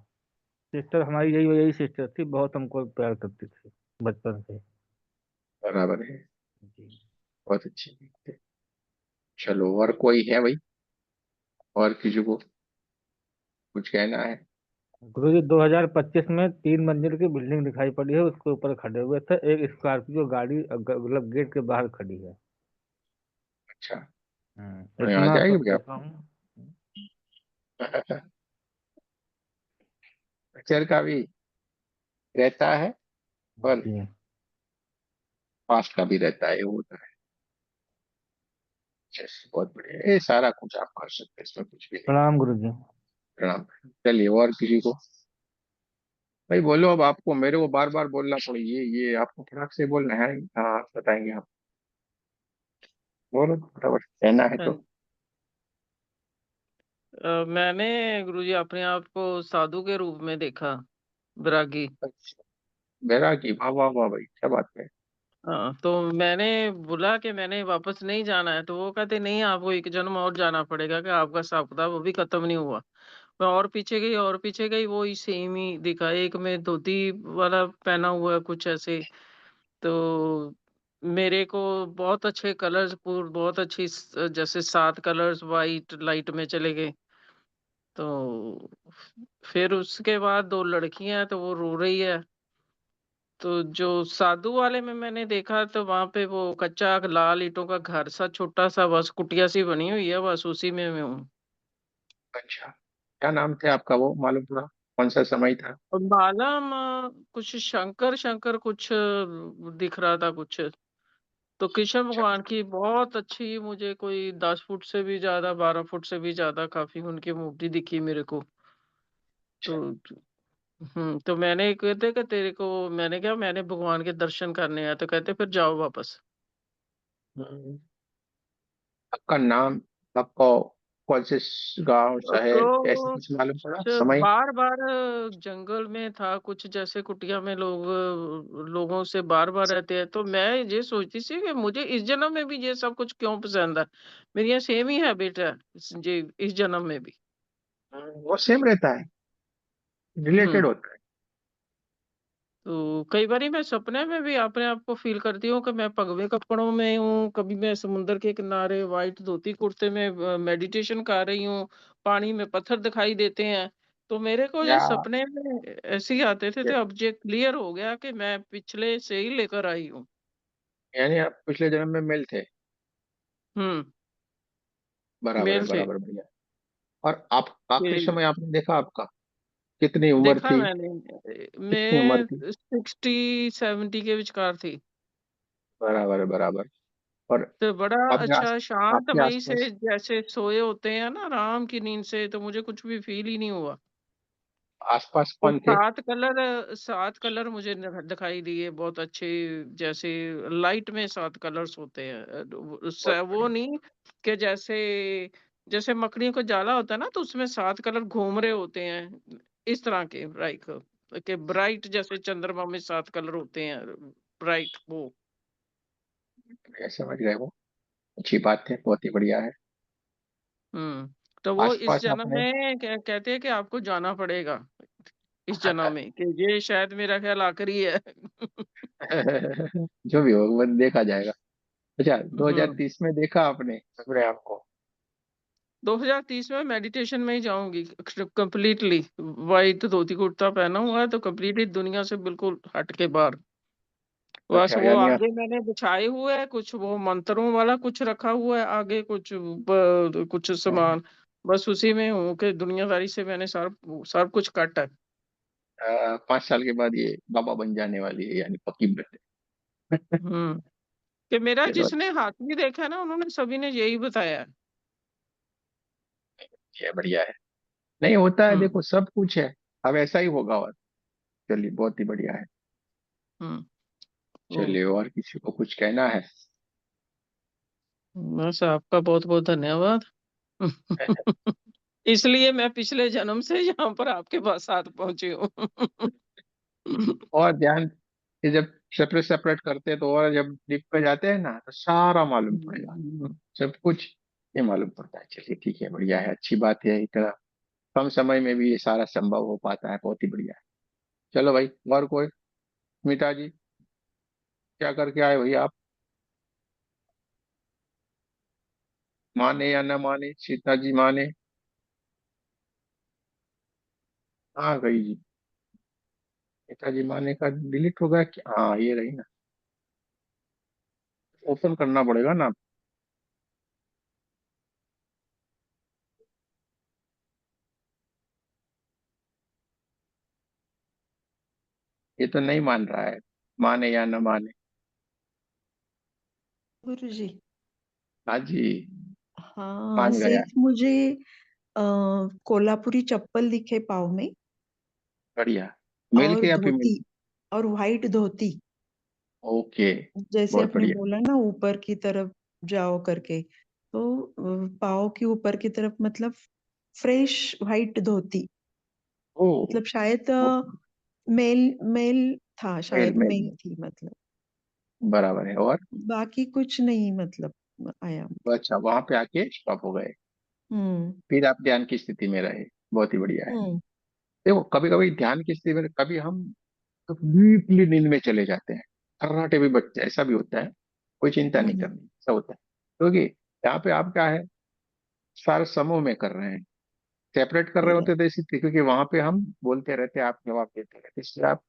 सिस्टर हमारी यही यही सिस्टर थी, बहुत हमको प्यार करती थी बचपन से। बराबर है। जी। बहुत अच्छी बात है। चलो, और कोई है भाई? और किसी को कुछ कहना है? गुरु जी, 2025 में 3 मंजिल की बिल्डिंग दिखाई पड़ी है, उसके ऊपर खड़े हुए थे, एक स्कॉर्पियो गाड़ी मतलब गेट के बाहर खड़ी है। अच्छा। तो यहाँ आ इतना जाएगी सब क्या? देखा हूँ। पिक्चर का भी रहता है, पर जी। पास्ट का भी रहता है, वो होता है। Yes, बहुत बढ़िया, ये सारा कुछ आप कर सकते हैं, इसमें कुछ भी नहीं। प्रणाम गुरु जी। प्रणाम। चलिए, और किसी को? भाई बोलो, अब आपको मेरे को बार बार बोलना पड़े, ये आपको फटाक से बोलना है। हाँ, आप बताएंगे आप। बोलो फटाफट, कहना है तो। मैंने गुरुजी अपने आप को साधु के रूप में देखा, बैरागी। अच्छा, बैरागी, वाह वाह वाह भाई, क्या बात है। हाँ, तो मैंने बोला कि मैंने वापस नहीं जाना है, तो वो कहते नहीं, आपको एक जन्म और जाना पड़ेगा, कि आपका हिसाब किताब वो भी खत्म नहीं हुआ। मैं और पीछे गई और पीछे गई, वो ही सेम ही दिखा। एक में धोती वाला पहना हुआ है कुछ ऐसे। तो मेरे को बहुत अच्छे कलर्स, बहुत अच्छी जैसे 7 कलर्स वाइट लाइट में चले गए। तो फिर उसके बाद 2 लड़कियाँ हैं, तो वो रो रही है। तो जो साधु वाले में मैंने देखा, तो वहाँ पे वो कच्चा लाल ईंटों का घर सा छोटा-सा, बस कुटिया सी बनी हुई है, बस उसी में मैं हूँ। अच्छा, क्या नाम थे आपका, वो मालूम पड़ा? कौन सा समय था? और बालम कुछ शंकर शंकर कुछ दिख रहा था कुछ। तो कृष्ण अच्छा भगवान की बहुत अच्छी, मुझे कोई 10 फुट से भी ज़्यादा, 12 फुट से भी ज़्यादा काफ़ी उनकी मूर्ति दिखी मेरे को। तो अच्छा। तो मैंने कहते कि तेरे को, मैंने कहा मैंने भगवान के दर्शन करने हैं, तो कहते फिर जाओ वापस। हम्म, आपका नाम, आपको कौन से गांव, शहर, ऐसे कुछ मालूम पड़ा कुछ समय? बार-बार जंगल में था, कुछ जैसे कुटिया में लोग लोगों से बार-बार रहते हैं, तो मैं ये सोचती थी कि मुझे इस जन्म में भी ये सब कुछ क्यों पसंद है? मेरी यहाँ सेम ही हैबिट है, जी, इस जन्म में भी। वो सेम रहता है, रिलेटेड हुँ। होता है। तो कई बारी मैं सपने में भी अपने आप को फ़ील करती हूँ कि मैं भगवे कपड़ों में हूँ, कभी मैं समुद्र के किनारे व्हाइट धोती कुर्ते में मेडिटेशन कर रही हूँ, पानी में पत्थर दिखाई देते हैं। तो मेरे को ये या सपने में ऐसे ही आते थे, तो अब ये क्लियर हो गया कि मैं पिछले से ही लेकर आई हूँ। यानी आप पिछले जन्म में मेल थे। हुँ, बराबर है, मेल थे। बराबर, बढ़िया। और आप आखिरी ये समय आपने देखा आपका, कितनी उम्र देखा थी? मैंने, कितनी उम्र मैं थी? 60-70 के विचकार थी। बराबर है, बराबर। और तो बड़ा अपने अच्छा आस आपके शांतमयी से, आसपास, जैसे सोए होते हैं ना आराम की नींद से, तो मुझे कुछ भी फ़ील ही नहीं हुआ। आसपास तो कौन थे? 7 कलर मुझे दिखाई दिए बहुत अच्छे, जैसे लाइट में 7 कलर्स होते हैं। बहुत वो बढ़िया। नहीं कि जैसे जैसे मकड़ियों का जाला होता है ना, तो उसमें 7 कलर घूम रहे होते हैं, इस तरह के लाइक कि ब्राइट जैसे चंद्रमा में 7 कलर होते हैं, ब्राइट वो। बढ़िया, समझ गए वो। अच्छी बात है, बहुत ही बढ़िया है। तो वो इस आसपास जन्म आपने में कहते हैं कि आपको जाना पड़ेगा, इस जन्म में, कि ये शायद मेरा ख्याल आखिरी है। जो भी हो वो देखा जाएगा। अच्छा, हुँ। 2030 में देखा आपने अपने आप को? 2030 में मेडिटेशन में ही जाऊंगी कंप्लीटली। व्हाइट धोती कुर्ता पहना हुआ है तो कंप्लीटली दुनिया से बिल्कुल हट के बाहर। बस अच्छा, वो यानी आगे मैंने बिछाए हुए है, कुछ वो मंत्रों वाला कुछ रखा हुआ है आगे, कुछ सामान, बस उसी में हूँ कि दुनियादारी से मैंने सब कुछ काटा है। 5 साल के बाद ये बाबा बन जाने वाली है, यानी पक्की बात है। हम्म कि मेरा चलो, जिसने हाथी देखा है ना, उन्होंने सभी ने यही बताया है। ये बढ़िया है। नहीं होता है, हम्म देखो सब कुछ है, अब ऐसा ही होगा। और चलिए, बहुत ही बढ़िया है। हम्म ओ, चलिए, और किसी को कुछ कहना है? बस आपका बहुत बहुत धन्यवाद। इसलिए मैं पिछले जन्म से यहाँ पर आपके पास साथ पहुंची हूँ। और ध्यान, ये जब सेपरेट सेपरेट करते हैं तो, और जब डीप पे जाते हैं ना तो सारा मालूम पड़ेगा, सब कुछ ये मालूम पड़ता है। चलिए ठीक है, बढ़िया है, अच्छी बात है, इतना कम समय में भी ये सारा संभव हो पाता है, बहुत ही बढ़िया है। चलो भाई, और कोई? स्मिता जी, क्या करके आए भाई आप? माने या न माने, सीता जी माने। हाँ गई जी। सीता जी माने का डिलीट हो गया क्या? हाँ, ये रही ना, ओपन करना पड़ेगा ना। ये तो नहीं मान रहा है, माने या न माने। गुरु जी। हाँ जी, हाँ, मान गया। सिर्फ मुझे कोल्हापुरी चप्पल दिखे पाँव में, बढ़िया। मेल और के या फीमेल? धोती, और व्हाइट धोती, ओके, जैसे बहुत आपने बढ़िया। बोला ना ऊपर की तरफ जाओ करके, तो पाँव की ऊपर की तरफ मतलब फ्रेश व्हाइट धोती, ओ, मतलब शायद ओके, मेल मेल था, मेल शायद मेल मेल मेल, थी मतलब। बराबर है। और बाकी कुछ नहीं मतलब आया। अच्छा, वहां पे आके स्टॉप हो गए, हम्म फिर आप ध्यान की स्थिति में रहे, बहुत ही बढ़िया है। हम्म देखो, कभी कभी ध्यान की स्थिति में कभी हम डीपली नींद में चले जाते हैं, खर्राटे भी बचते हैं, ऐसा भी होता है, कोई चिंता नहीं हम्म करनी, ऐसा होता है। क्योंकि यहाँ पे आप क्या है, सारे समूह में कर रहे हैं, सेपरेट कर रहे सही है। होते तो इसी तरीके, क्योंकि वहां पे हम बोलते रहते, आप जवाब देते रहते, इसलिए आप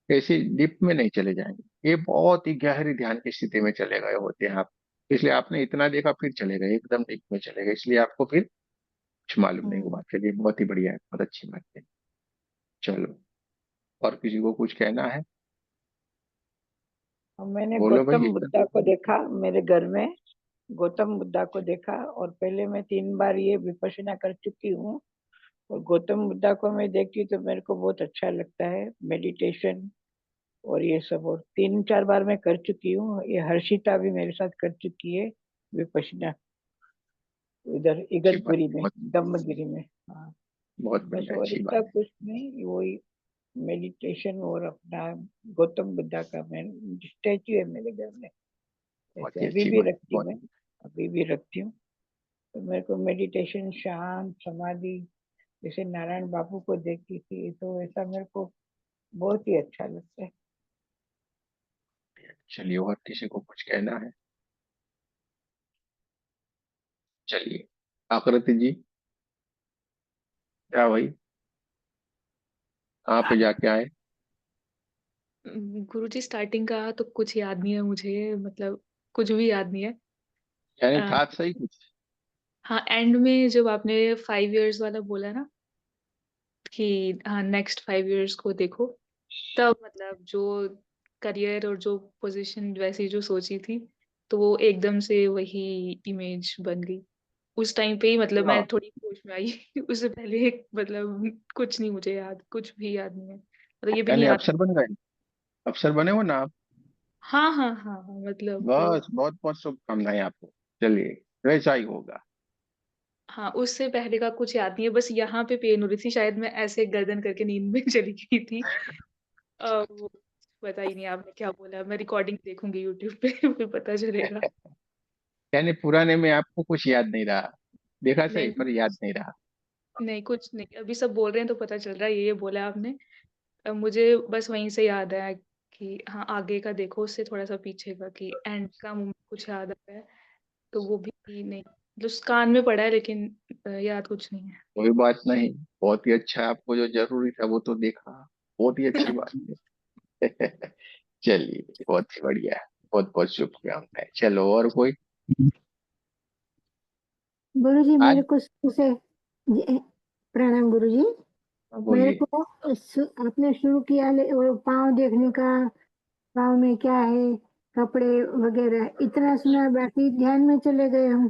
ऐसी डीप में नहीं चले जाएंगे, ये बहुत ही गहरी ध्यान की स्थिति में चले गए होते हैं आप। इसलिए आपने इतना देखा फिर चले गए, एकदम डीप में चले गए, इसलिए आपको फिर कुछ मालूम नहीं हम्म हुआ। चलिए, बहुत ही बढ़िया है, बहुत अच्छी बात है। चलो, और किसी को कुछ कहना है? और मैंने बोलो भाई, गौतम एकदम। बुद्धा को देखा मेरे घर में। गौतम बुद्धा को देखा, और पहले मैं 3 बार ये विपश्यना कर चुकी हूँ। और गौतम बुद्धा को मैं देखती हूँ तो मेरे को बहुत अच्छा लगता है, मेडिटेशन और ये सब। और 3-4 बार मैं कर चुकी हूँ, ये हर्षिता भी मेरे साथ कर चुकी है विपश्यना, इधर अच्छी बात इगतपुरी है, में, बहुत दम्मगिरी में। हाँ, बहुत बस बढ़िया, और अच्छी इतना बात है। कुछ नहीं, वही मेडिटेशन और अपना गौतम बुद्धा का मैं स्टैचू है मेरे घर में, बहुत ऐसे ही अभी अच्छी भी बात है, रखती हूँ बहुत मैं, ही। अभी भी रखती हूँ। तो मेरे को मेडिटेशन, शांत समाधि, जैसे नारायण बापू को देखती थी, तो ऐसा मेरे को बहुत ही अच्छा लगता है। चलिए, और किसी को कुछ कहना है? चलिए, आकृति जी, क्या भाई, कहाँ पे जाके आए? गुरुजी स्टार्टिंग का तो कुछ याद नहीं है मुझे, मतलब कुछ भी याद नहीं है। यानी अ, था सही कुछ? हाँ, एंड में जब आपने 5 इयर्स वाला बोला ना कि हाँ नेक्स्ट 5 इयर्स को देखो, तब मतलब जो करियर और जो पोजीशन वैसी जो सोची थी, तो वो एकदम से वही इमेज बन गई उस टाइम पे ही। मतलब हाँ, मैं थोड़ी होश में आई। उससे पहले मतलब कुछ नहीं मुझे याद, कुछ भी याद नहीं है, मतलब ये भी नहीं यानी याद। अफसर बन गए, अफसर बने हो ना आप? हाँ हाँ हाँ हाँ, मतलब बस, बहुत बहुत शुभकामनाएं आपको। चलिए, वैसा ही होगा। हाँ, उससे पहले का कुछ याद नहीं है, बस यहाँ पे पेन हो रही थी, शायद मैं ऐसे गर्दन करके नींद में चली गई थी। वो पता ही नहीं आपने क्या बोला, मैं रिकॉर्डिंग देखूंगी यूट्यूब पे। फिर पता चलेगा। यानी पुराने में आपको कुछ याद नहीं रहा, देखा सही, नहीं पर याद नहीं रहा। नहीं, कुछ नहीं, अभी सब बोल रहे हैं तो पता चल रहा है ये बोला आपने। अब मुझे बस वहीं से याद आया कि हाँ आगे का देखो, उससे थोड़ा सा पीछे का कि एंड का मोमेंट कुछ याद आ रहा है, तो वो भी नहीं उस कान में पड़ा है लेकिन याद कुछ नहीं है। कोई बात नहीं, बहुत ही अच्छा है, आपको जो जरूरी था वो तो देखा, बहुत ही अच्छी बात है। चलिए, बहुत ही बढ़िया है, बहुत बहुत शुभकामनाएं। चलो, और कोई गुरुजी आज? मेरे को शुरू से प्रणाम गुरुजी। हाँ, मेरे बोलिए। को आपने शुरू किया वो पाँव देखने का, पाँव में क्या है, कपड़े वगैरह इतना सुना, बाकी ध्यान में चले गए हम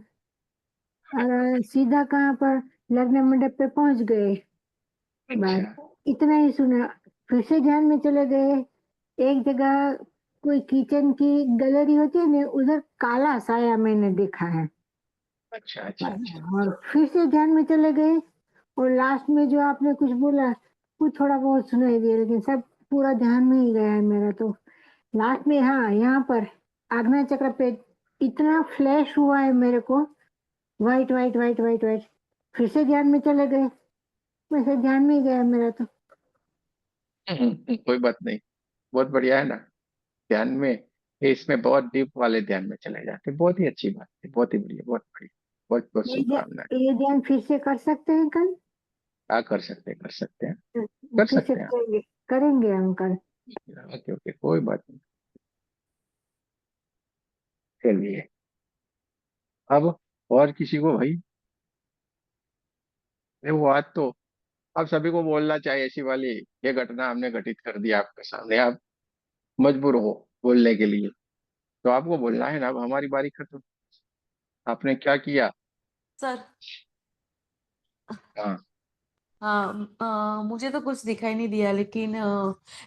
और सीधा कहाँ पर लग्न मंडप पे पहुंच गए। अच्छा। बस इतना ही सुना, फिर से ध्यान में चले गए। एक जगह कोई किचन की गैलरी होती है ना, उधर काला साया मैंने देखा है। अच्छा अच्छा अच्छा। और फिर से ध्यान में चले गए, और लास्ट में जो आपने कुछ बोला वो थोड़ा बहुत सुनाई दिया, लेकिन सब पूरा ध्यान में ही गया है मेरा तो। लास्ट में हाँ, यहाँ पर आज्ञा चक्र पे इतना फ्लैश हुआ है मेरे को, white white white white white, फिर से ध्यान में चले गए, वैसे ध्यान में ही गया मेरा तो। कोई बात नहीं, बहुत बढ़िया है ना। ध्यान में ये, इसमें बहुत डीप वाले ध्यान में चले जाते हैं, बहुत ही अच्छी बात है, बहुत ही बढ़िया, बहुत बढ़िया, बहुत बहुत शुभकामनाएं। ये ध्यान फिर से कर सकते हैं कल? हाँ, कर सकते हैं, कर सकते हैं, कर फिर से सकते हैं। करेंगे, करेंगे हम कल। ओके ओके, कोई बात नहीं। चलिए, अब और किसी को भाई, नहीं वो आज तो आप सभी को बोलना चाहिए ऐसी वाली, ये घटना हमने घटित कर दिया आपके सामने, आप मजबूर हो बोलने के लिए, तो आपको बोलना है ना। अब हमारी बारी खत्म, आपने क्या किया। सर। हाँ। हाँ, मुझे तो कुछ दिखाई नहीं दिया, लेकिन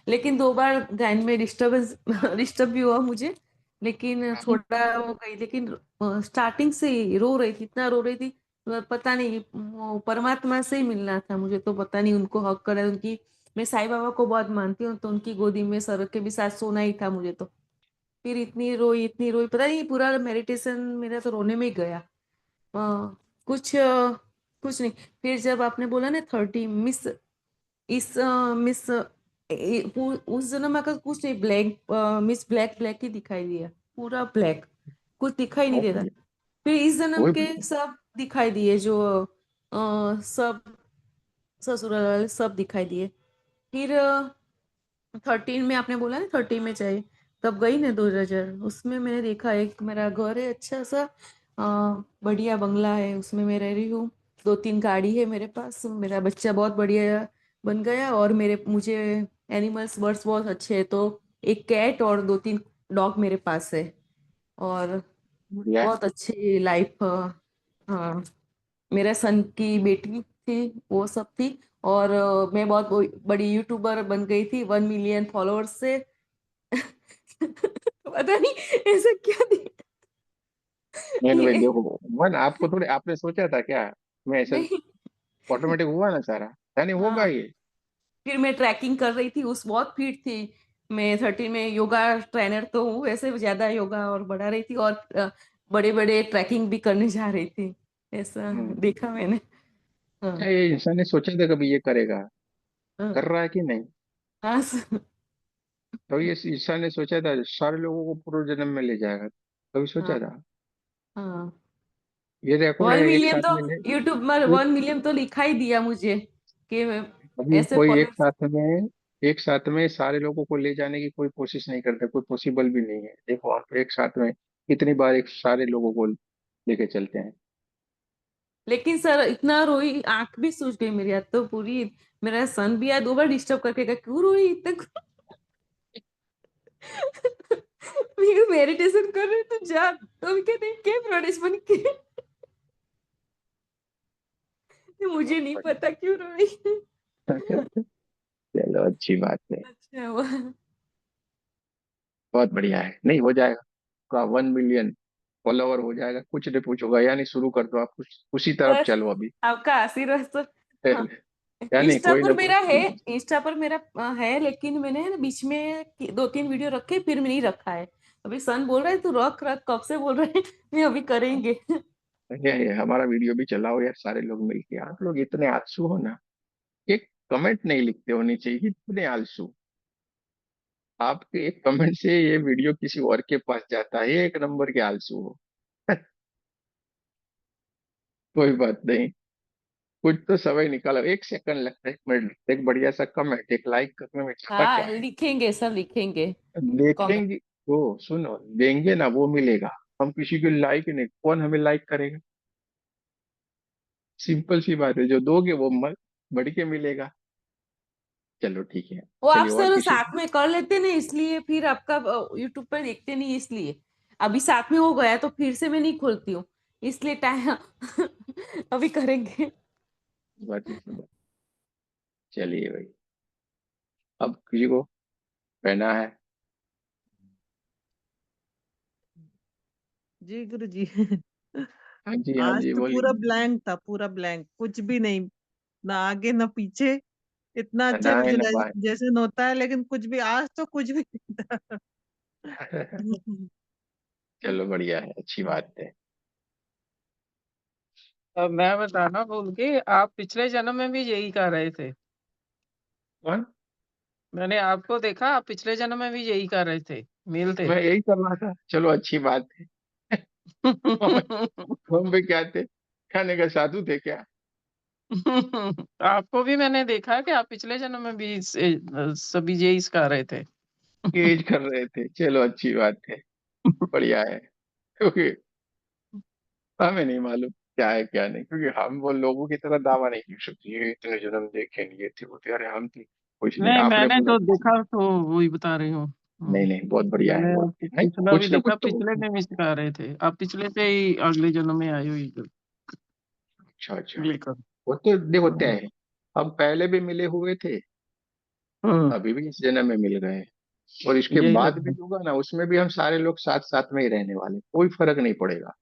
लेकिन 2 बार गायन में डिस्टरबेंस डिस्टर्ब भी हुआ मुझे, लेकिन थोड़ा वो गई, लेकिन स्टार्टिंग से ही रो रही थी, इतना रो रही थी। पता नहीं, वो परमात्मा से ही मिलना था मुझे, तो पता नहीं उनको हक करे उनकी। मैं साईं बाबा को बहुत मानती हूँ, तो उनकी गोदी में सर के भी साथ सोना ही था मुझे तो। फिर इतनी रोई, पता नहीं पूरा मेडिटेशन मेरा तो रोने में ही गया। कुछ कुछ नहीं। फिर जब आपने बोला ना 30 मिस, इस मिस उस जन्म का कुछ नहीं, ब्लैक मिस ब्लैक ब्लैक ही दिखाई दिया, पूरा ब्लैक, कुछ दिखाई नहीं बहुत देता। बढ़िया, फिर इस जन्म कोई के बात नहीं। सब दिखाई दिए, जो सब ससुराल वाले सब दिखाई दिए। फिर 13 में आपने बोला ना 30 में चाहिए, तब गई ना 2000, उसमें मैंने देखा एक मेरा घर है अच्छा सा, बढ़िया बंगला है, उसमें मैं रह रही हूँ। 2-3 गाड़ी है मेरे पास, मेरा बच्चा बहुत बढ़िया बन गया, और मेरे मुझे एनिमल्स बर्ड्स बहुत अच्छे हैं, तो एक कैट और 2-3 डॉग मेरे पास है, और बढ़िया है। बहुत अच्छी लाइफ। हाँ, मेरे सन की बेटी थी, वो सब थी। और मैं बहुत बड़ी यूट्यूबर बन गई थी, 1 मिलियन फॉलोअर्स से। पता नहीं ऐसा क्या नहीं भाई, ये, देखो मन, आपको थोड़े, आपने सोचा था क्या मैं ऐसा नहीं। ऑटोमेटिक हुआ ना सारा, यानी होगा हाँ, ये। फिर मैं ट्रैकिंग कर रही थी, उस बहुत फिट थी। मैं 30 में योगा ट्रेनर तो हूँ वैसे, ज्यादा योगा और बढ़ा रही थी, और बड़े बड़े ट्रैकिंग भी करने जा रही थी, ऐसा हम्म। देखा मैंने। हाँ। क्या ये इंसान ने सोचा था कभी ये करेगा, हाँ। कर रहा है कि नहीं? हाँ। तो ये इंसान ने सोचा था सारे लोगों को पूर्व जन्म में ले जाएगा, कभी हाँ। सोचा था? हाँ। ये रिकॉर्ड वन है एक मिलियन साथ तो में यूट्यूब में 1 मिलियन तो लिखा ही दिया मुझे, कि अभी ऐसे कोई फॉलोअर्स। एक साथ में सारे लोगों को ले जाने की कोई कोशिश नहीं करता, कोई पॉसिबल भी नहीं है। देखो आप एक साथ में कितनी बार एक सारे लोगों को लेके चलते हैं। लेकिन सर इतना रोई, आंख भी सूज गई मेरी, आज तो पूरी। मेरा सन भी आज 2 बार डिस्टर्ब करके गया, क्यों रोई इतना। मैं मेडिटेशन कर रही तू जा, तो भी कहते हैं क्या प्रोडेस बन के। मुझे बहुत नहीं बढ़िया। पता क्यों रोई। चलो, अच्छी बात है, अच्छा हुआ। बहुत बढ़िया है, नहीं हो जाएगा का 1 मिलियन फॉलोवर हो जाएगा, कुछ नहीं पूछूंगा, यानी शुरू कर दो आप, कुछ उसी तरफ बस चलो अभी। आपका आशीर्वाद तो। हाँ, यानी इंस्टा कोई पर ना मेरा है, कोई। इंस्टा पर मेरा है, लेकिन मैंने ना बीच में 2-3 वीडियो रखे, फिर नहीं रखा है। अभी सन बोल रहा है तू रख रख, कब से बोल रहे हैं। मैं अभी करेंगे। ये हमारा वीडियो भी चलाओ यार, सारे लोग मिलके, आप लोग इतने आलसू हो ना, एक कमेंट नहीं लिखते हो नीचे, इतने आलसू। आपके एक कमेंट से ये वीडियो किसी और के पास जाता है, एक नंबर के आलसू हो। कोई बात नहीं, कुछ तो समय निकालो, 1 सेकंड लगता है, 1 मिनट, एक बढ़िया सा कमेंट, एक लाइक करने में जाता हाँ क्या है। लिखेंगे सर, लिखेंगे। कांग्रेस। देखेंगे, वो सुनो, देंगे ना वो मिलेगा। हम किसी को लाइक नहीं, कौन हमें लाइक करेगा। सिंपल सी बात है, जो दोगे वो बढ़ के मिलेगा। चलो ठीक है। वो आप चलिए, और सर किसी। साथ में कर लेते ना, इसलिए फिर आपका यूट्यूब पर देखते नहीं, इसलिए अभी साथ में हो गया तो फिर से मैं नहीं खोलती हूँ, इसलिए टाइम अभी करेंगे। बात नहीं। चलिए भाई, अब किसी को पहना है। जी गुरु जी। हाँ जी, हाँ आज जी, तो पूरा बोलिए। ब्लैंक था, पूरा ब्लैंक, कुछ भी नहीं, ना आगे ना पीछे। इतना ना अच्छे दाएं ना बाएं। विजुअलाइजेशन होता है, लेकिन कुछ भी आज तो कुछ भी नहीं था। चलो बढ़िया है, अच्छी बात है। अब मैं बताना भूल के, आप पिछले जन्म में भी यही कर रहे थे। कौन? मैंने आपको देखा, आप पिछले जन्म में भी यही कर रहे थे, मेल थे। मैं यही कर रहा था, चलो अच्छी बात है। हम हम भी क्या थे, खाने का साधु थे क्या। आपको भी मैंने देखा कि आप पिछले जन्म में भी सभी यही कर रहे थे। एज कर रहे थे, चलो अच्छी बात है, बढ़िया है। क्योंकि हमें नहीं मालूम क्या है क्या नहीं, क्योंकि हम वो लोगों की तरह दावा नहीं कर सकते ये इतने जन्म देखे, ये थे वो थे, अरे हम थे कुछ नहीं, नहीं, आपने मैंने बोला जो कुछ देखा तो वही बता रही हूँ। नहीं। नहीं, बहुत बढ़िया है, मैंने बहुत आपको बढ़िया। नहीं, पिछला भी कुछ ना कुछ देखा, तो। पिछले में भी सिखा रहे थे, आप पिछले से ही अगले जन्म में आए हुई अच्छा अच्छा, लेकर। वो तो देखो तय हम्म। है। हम पहले भी मिले हुए थे, हम्म, अभी भी इस जन्म में मिल गए हैं, और इसके यही बाद भी लगता है। होगा ना, उसमें भी हम सारे लोग साथ साथ में ही रहने वाले, कोई फर्क नहीं पड़ेगा।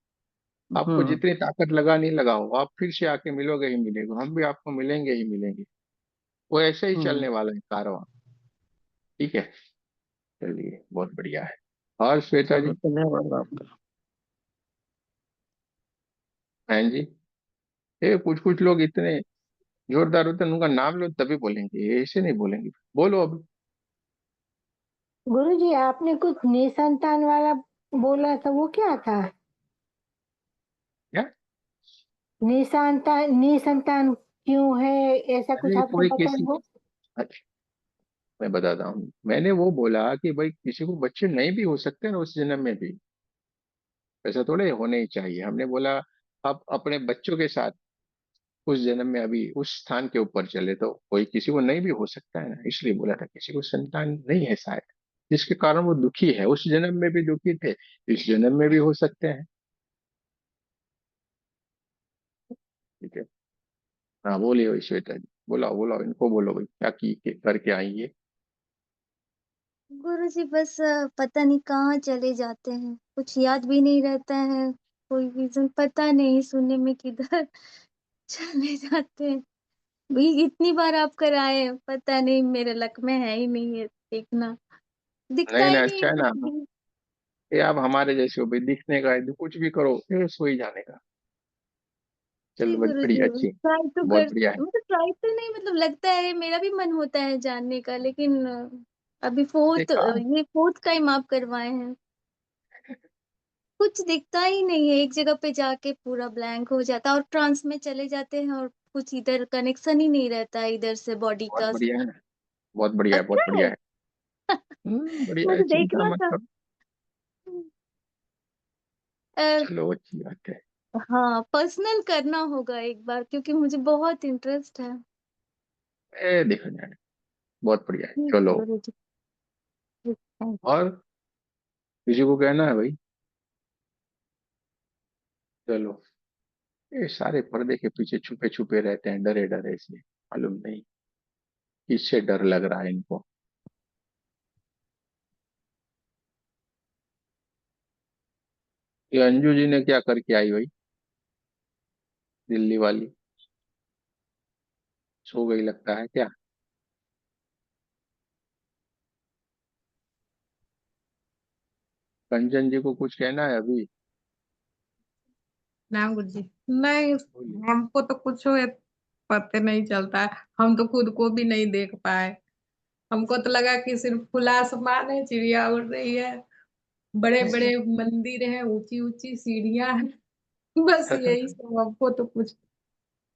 आपको हम्म। जितनी ताकत लगानी लगाओ, आप फिर से आके मिलोगे ही मिलेगा, हम भी आपको मिलेंगे ही मिलेंगे। वो ऐसे ही हम्म। चलने वाला है कारवां। ठीक है, चलिए बहुत बढ़िया है। और श्वेता चलो, जी। धन्यवाद आपका। हाँ जी। ये कुछ कुछ लोग इतने जोरदार होते हैं, उनका नाम लो तभी बोलेंगे, ये ऐसे नहीं बोलेंगे। बोलो अभी। गुरु जी, आपने कुछ निसंतान वाला बोला था, वो क्या था? क्या? निसंतान, निसंतान क्यों है, ऐसा कुछ अरे आपने कोई बताया किसी, वो? अच्छा मैं बताता हूँ, मैंने वो बोला कि भाई किसी को बच्चे नहीं भी हो सकते ना उस जन्म में भी, ऐसा थोड़े होने ही चाहिए। हमने बोला आप अपने बच्चों के साथ उस जन्म में अभी उस स्थान के ऊपर चले, तो कोई किसी को नहीं भी हो सकता है ना, इसलिए बोला था किसी को संतान नहीं है शायद, जिसके कारण वो दुखी है, उस जन्म में भी दुखी थे, इस जन्म में भी हो सकते हैं। ठीक है। हाँ बोलिए भाई श्वेता जी, बुलाओ बुलाओ इनको, बोलो भाई क्या करके आई ये। गुरुजी बस पता नहीं कहाँ चले जाते हैं, कुछ याद भी नहीं रहता है, कोई रीजन पता नहीं, सुनने में किधर चले जाते हैं। भी इतनी बार आप कराए हैं, पता नहीं मेरे लक में है ही नहीं है देखना, दिखता नहीं ही ना, नहीं अच्छा है है कुछ ना, भी। ये आप हमारे जैसे हो भाई, दिखने का है, कुछ भी करो ये सो ही जाने का। जी चलो बहुत गुरुजी, बढ़िया, अच्छी, ट्राई तो बहुत कर, बढ़िया है। मतलब ट्राई तो नहीं, मतलब लगता है, मेरा भी मन होता है जानने का, लेकिन अभी देखा, ये फोर्थ टाइम आप करवाए हैं, कुछ दिखता ही नहीं है, एक जगह पे जाके पूरा ब्लैंक हो जाता है और ट्रांस में चले जाते हैं और कुछ इधर कनेक्शन ही नहीं रहता है इधर से बॉडी बहुत का। बढ़िया है ना, बहुत बढ़िया है, बहुत अच्छा बढ़िया है। है। बढ़िया है, मुझे चिंता देखना मत था। करो। अ, चलो अच्छी बात है। हाँ, पर्सनल करना होगा एक बार, क्योंकि मुझे बहुत इंटरेस्ट है। देखो जाने, बहुत बढ़िया है, ठीक है चलो। गुरुजी। थैंक और किसी को कहना है भाई? चलो, ये सारे पर्दे के पीछे छुपे छुपे रहते हैं, डरे डरे से, मालूम नहीं किससे डर लग रहा है इनको। ये अंजू जी ने क्या करके आई भाई, दिल्ली वाली, सो गई लगता है क्या? कंचन जी को कुछ कहना है अभी? ना गुरुजी, नहीं, बोलिए। हमको तो कुछ हो पता नहीं चलता है, हम तो खुद को भी नहीं देख पाए। हमको तो लगा कि सिर्फ खुला आसमान है, चिड़िया उड़ रही है, बड़े बड़े मंदिर हैं, ऊंची ऊंची सीढ़ियां हैं, बस यही सब, आपको तो कुछ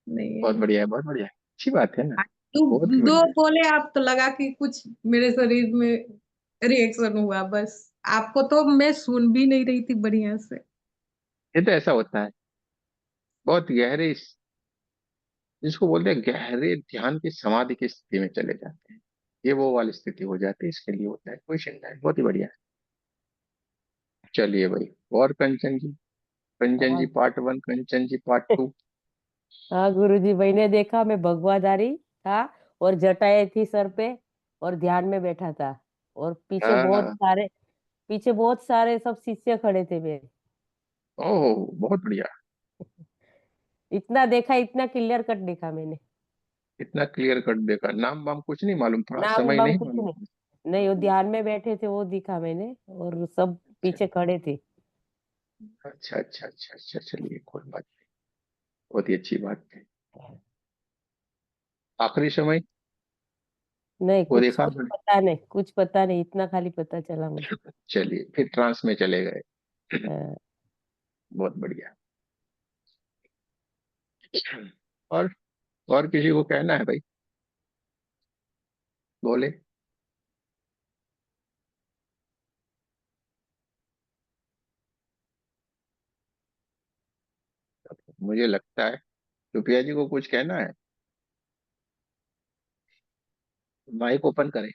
नहीं बहुत है। बढ़िया है, बहुत बढ़िया है, अच्छी बात है ना, दो बहुत ही दो बढ़िया। बोले आप तो लगा कि कुछ मेरे शरीर में रिएक्शन हुआ, बस आपको तो मैं सुन भी नहीं रही थी बढ़िया से। ये तो ऐसा होता है, बहुत गहरे जिसको बोलते हैं गहरे ध्यान की समाधि की स्थिति में चले जाते हैं, ये वो वाली स्थिति हो जाती है, इसके लिए होता है, कोई चिंता नहीं, बहुत ही बढ़िया है। चलिए भाई, और कंचन जी हाँ पार्ट 1, कंचन जी पार्ट 2। हाँ गुरुजी, मैंने देखा मैं भगवाधारी था और जटाएं थी सर पे और ध्यान में बैठा था और हाँ, पीछे बहुत सारे सब शिष्य खड़े थे मेरे। ओह बहुत बढ़िया, इतना देखा, इतना क्लियर कट देखा मैंने। इतना क्लियर कट देखा, नाम वाम कुछ नहीं मालूम पड़ा, नाम समय वाम नहीं कुछ मालूम। नहीं, नहीं वो ध्यान में बैठे थे वो दिखा मैंने, और सब अच्छा पीछे खड़े थे। अच्छा अच्छा अच्छा अच्छा, चलिए कोई बात नहीं, बहुत ही अच्छी बात है। आखिरी समय नहीं, वो कुछ देखा कुछ आपने? पता नहीं, कुछ पता नहीं, इतना खाली पता चला मुझे। चलिए फिर ट्रांस में चले गए। हाँ, बहुत बढ़िया। और और किसी को कहना है भाई, बोले। मुझे लगता है सुप्रिया जी को कुछ कहना है, माइक ओपन करें।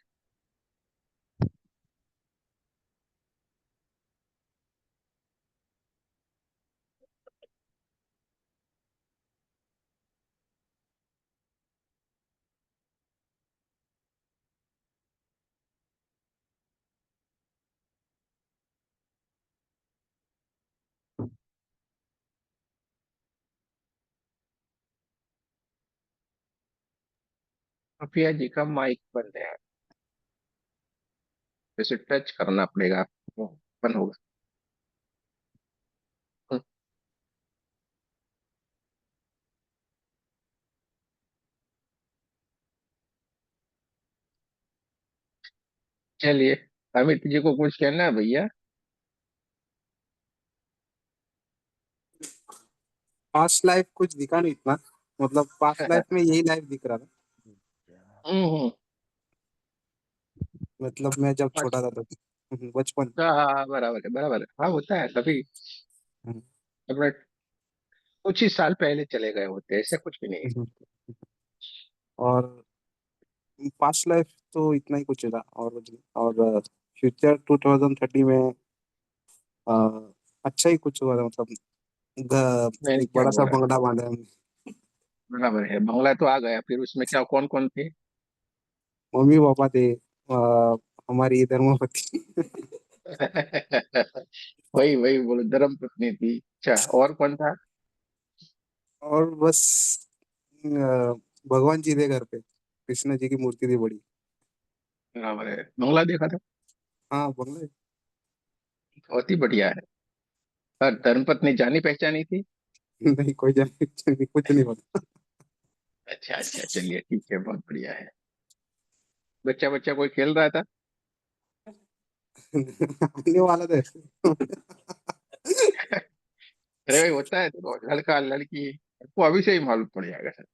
सुप्रिया जी का माइक बंद है, जैसे टच करना पड़ेगा, वो ओपन होगा। चलिए, अमित जी को कुछ कहना है भैया। पास्ट लाइफ कुछ दिखा नहीं इतना, मतलब पास्ट लाइफ में यही लाइफ दिख रहा था। हम्म। मतलब मैं जब छोटा था तो बचपन। अच्छा, हाँ बराबर है, बराबर है, हाँ होता है कभी, हम्म, अपने कुछ ही साल पहले चले गए होते हैं, ऐसा कुछ भी नहीं है। हम्म। और पास्ट लाइफ तो इतना ही कुछ था और कुछ नहीं। और फ्यूचर 2030 में अ, अच्छा ही कुछ हुआ था, मतलब मैंने एक क्या बड़ा सा बोला, बंगला बांधा है हमने। बराबर है, बंगला तो आ गया, फिर उसमें क्या, कौन कौन थे? मम्मी पापा थे, हमारी धर्मपत्नी। वही वही बोलो, धर्म पत्नी थी, अच्छा और कौन था? और बस भगवान जी थे घर पे, कृष्ण जी की मूर्ति थी बड़ी। बराबर है, बंगला देखा था, हाँ बंगले। बहुत ही बढ़िया है। और धर्म पत्नी जानी पहचानी थी? नहीं कोई जाने कुछ नहीं पता। अच्छा अच्छा, चलिए ठीक है, बहुत बढ़िया है। बच्चा बच्चा कोई खेल रहा था? आने वाला था ऐसे। अरे भाई होता है, देखो लड़का लड़की आपको अभी से ही मालूम पड़ जाएगा सर,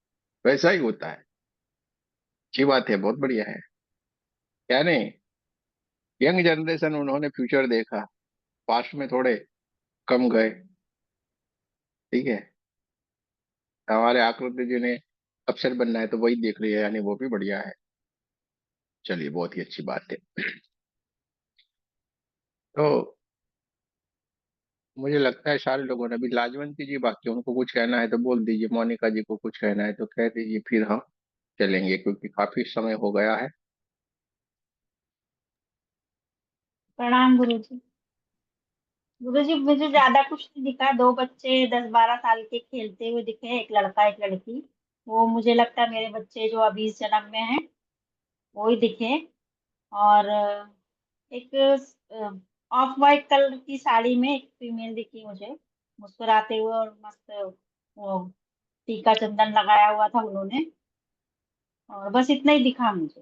वैसा ही होता है। अच्छी बात है, बहुत बढ़िया है। क्या नहीं, यंग जनरेशन उन्होंने फ्यूचर देखा, पास्ट में थोड़े कम गए, ठीक है। हमारे आकृति जी ने अफसर बनना है तो वही देख लिया, यानी वो भी बढ़िया है। चलिए बहुत ही अच्छी बात है। तो मुझे लगता है सारे लोगों ने, अभी लाजवंती जी बाकी, उनको कुछ कहना है तो बोल दीजिए, मोनिका जी को कुछ कहना है तो कह दीजिए, फिर हम चलेंगे क्योंकि काफी समय हो गया है। प्रणाम गुरुजी। गुरुजी मुझे ज्यादा कुछ नहीं दिखा, दो बच्चे 10-12 साल के खेलते हुए दिखे, एक लड़का एक लड़की। वो मुझे लगता है मेरे बच्चे जो अभी इस जन्म में हैं वो ही दिखे। और एक ऑफ वाइट कलर की साड़ी में एक फीमेल दिखी मुझे, मुस्कुराते हुए, और मस्त वो टीका चंदन लगाया हुआ था उन्होंने। और बस इतना ही दिखा मुझे।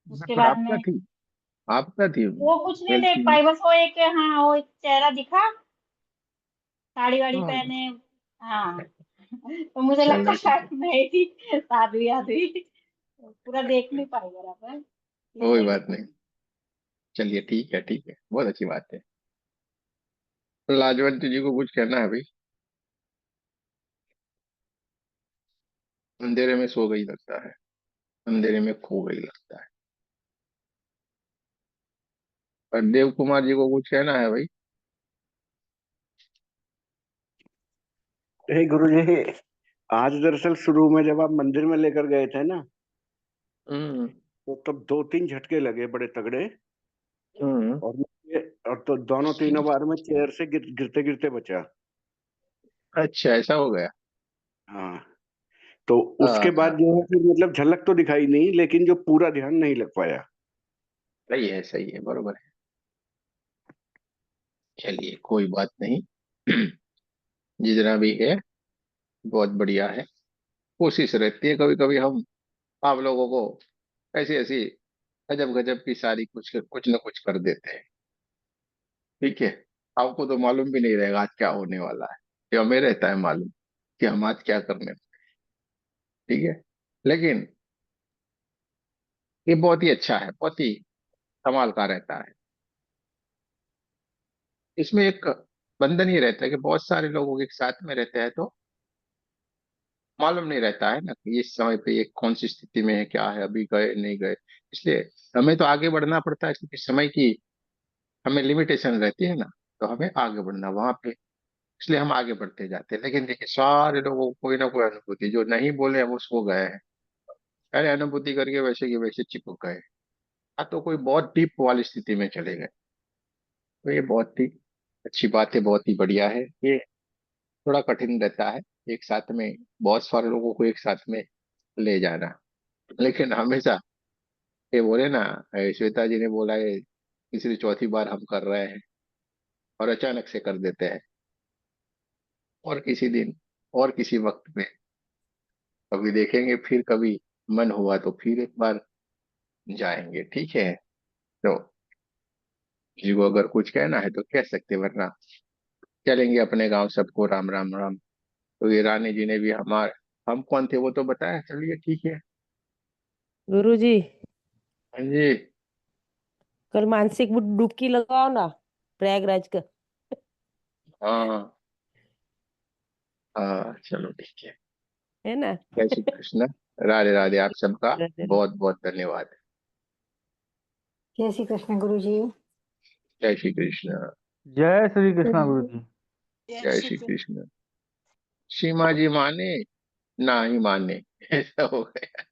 उसके पर बाद आपका में थी, आपका थी वो कुछ नहीं वेल देख फीमेल। पाई, बस वो एक, हाँ वो एक चेहरा दिखा, साड़ी वाड़ी हाँ पहने। हाँ तो मुझे लगता चलो है शायद मैं ही साध्वी आदमी पूरा देख नहीं पाई बराबर, कोई इसलिए। बात नहीं। चलिए ठीक है, बहुत अच्छी बात है। लाजवंत जी को कुछ कहना है भाई? अंधेरे में सो गई लगता है, अंधेरे में खो गई लगता है। और देव कुमार जी को कुछ कहना है भाई? गुरु जी, आज दरअसल शुरू में जब आप मंदिर में लेकर गए थे ना, हम्म तो तब 2-3 झटके लगे बड़े तगड़े। हम्म। और और तो दोनों तीनों बार में चेयर से गिरते गिरते बचा। अच्छा ऐसा हो गया। हाँ, तो उसके बाद हाँ जो है फिर मतलब झलक तो दिखाई नहीं, लेकिन जो पूरा ध्यान नहीं लग पाया। सही है, बरोबर है। चलिए कोई बात नहीं। जितना भी है बहुत बढ़िया है। कोशिश रहती है कभी कभी हम आप लोगों को ऐसी ऐसी गजब गजब की सारी कुछ कुछ न कुछ कर देते हैं। ठीक है, आपको तो मालूम भी नहीं रहेगा आज क्या होने वाला है, ये हमें रहता है मालूम कि हम आज क्या करने। ठीक है, लेकिन ये बहुत ही अच्छा है, बहुत ही कमाल का रहता है। इसमें एक बंधन ही रहता है कि बहुत सारे लोगों के साथ में रहते हैं तो मालूम नहीं रहता है ना कि इस समय पे ये कौन सी स्थिति में है, क्या है, अभी गए नहीं गए। इसलिए हमें तो आगे बढ़ना पड़ता है क्योंकि समय की हमें लिमिटेशन रहती है ना, तो हमें आगे बढ़ना वहां पे, इसलिए हम आगे बढ़ते जाते हैं। लेकिन देखिए सारे लोगों को कोई ना कोई अनुभूति, जो नहीं बोले हम उसको गए हैं, अरे अनुभूति करके वैसे की वैसे चिपक गए। हाँ तो कोई बहुत डीप वाली स्थिति में चले गए। तो ये बहुत ही अच्छी बात है, बहुत ही बढ़िया है ये। थोड़ा कठिन रहता है एक साथ में बहुत सारे लोगों को एक साथ में ले जाना, लेकिन हमेशा ये बोले ना, श्वेता जी ने बोला है तीसरी चौथी बार हम कर रहे हैं और अचानक से कर देते हैं। और किसी दिन और किसी वक्त पे कभी देखेंगे, फिर कभी मन हुआ तो फिर एक बार जाएंगे। ठीक है, तो जी को अगर कुछ कहना है तो कह सकते, वरना चलेंगे अपने गांव। सबको राम राम राम। तो ये रानी जी ने भी हमारे हम कौन थे वो तो बताया। चलिए ठीक है। गुरुजी, हाँ जी। कल मानसिक डुबकी लगाओ ना प्रयागराज का। हाँ हाँ चलो ठीक है। है ना? जय श्री कृष्ण। राधे राधे। आप सबका राधे राधे। बहुत बहुत धन्यवाद। जय श्री कृष्ण गुरु जी। जय श्री कृष्ण। जय श्री कृष्णा गुरुजी। जय श्री कृष्ण। सीमा जी माने ना ही माने, ऐसा हो गया।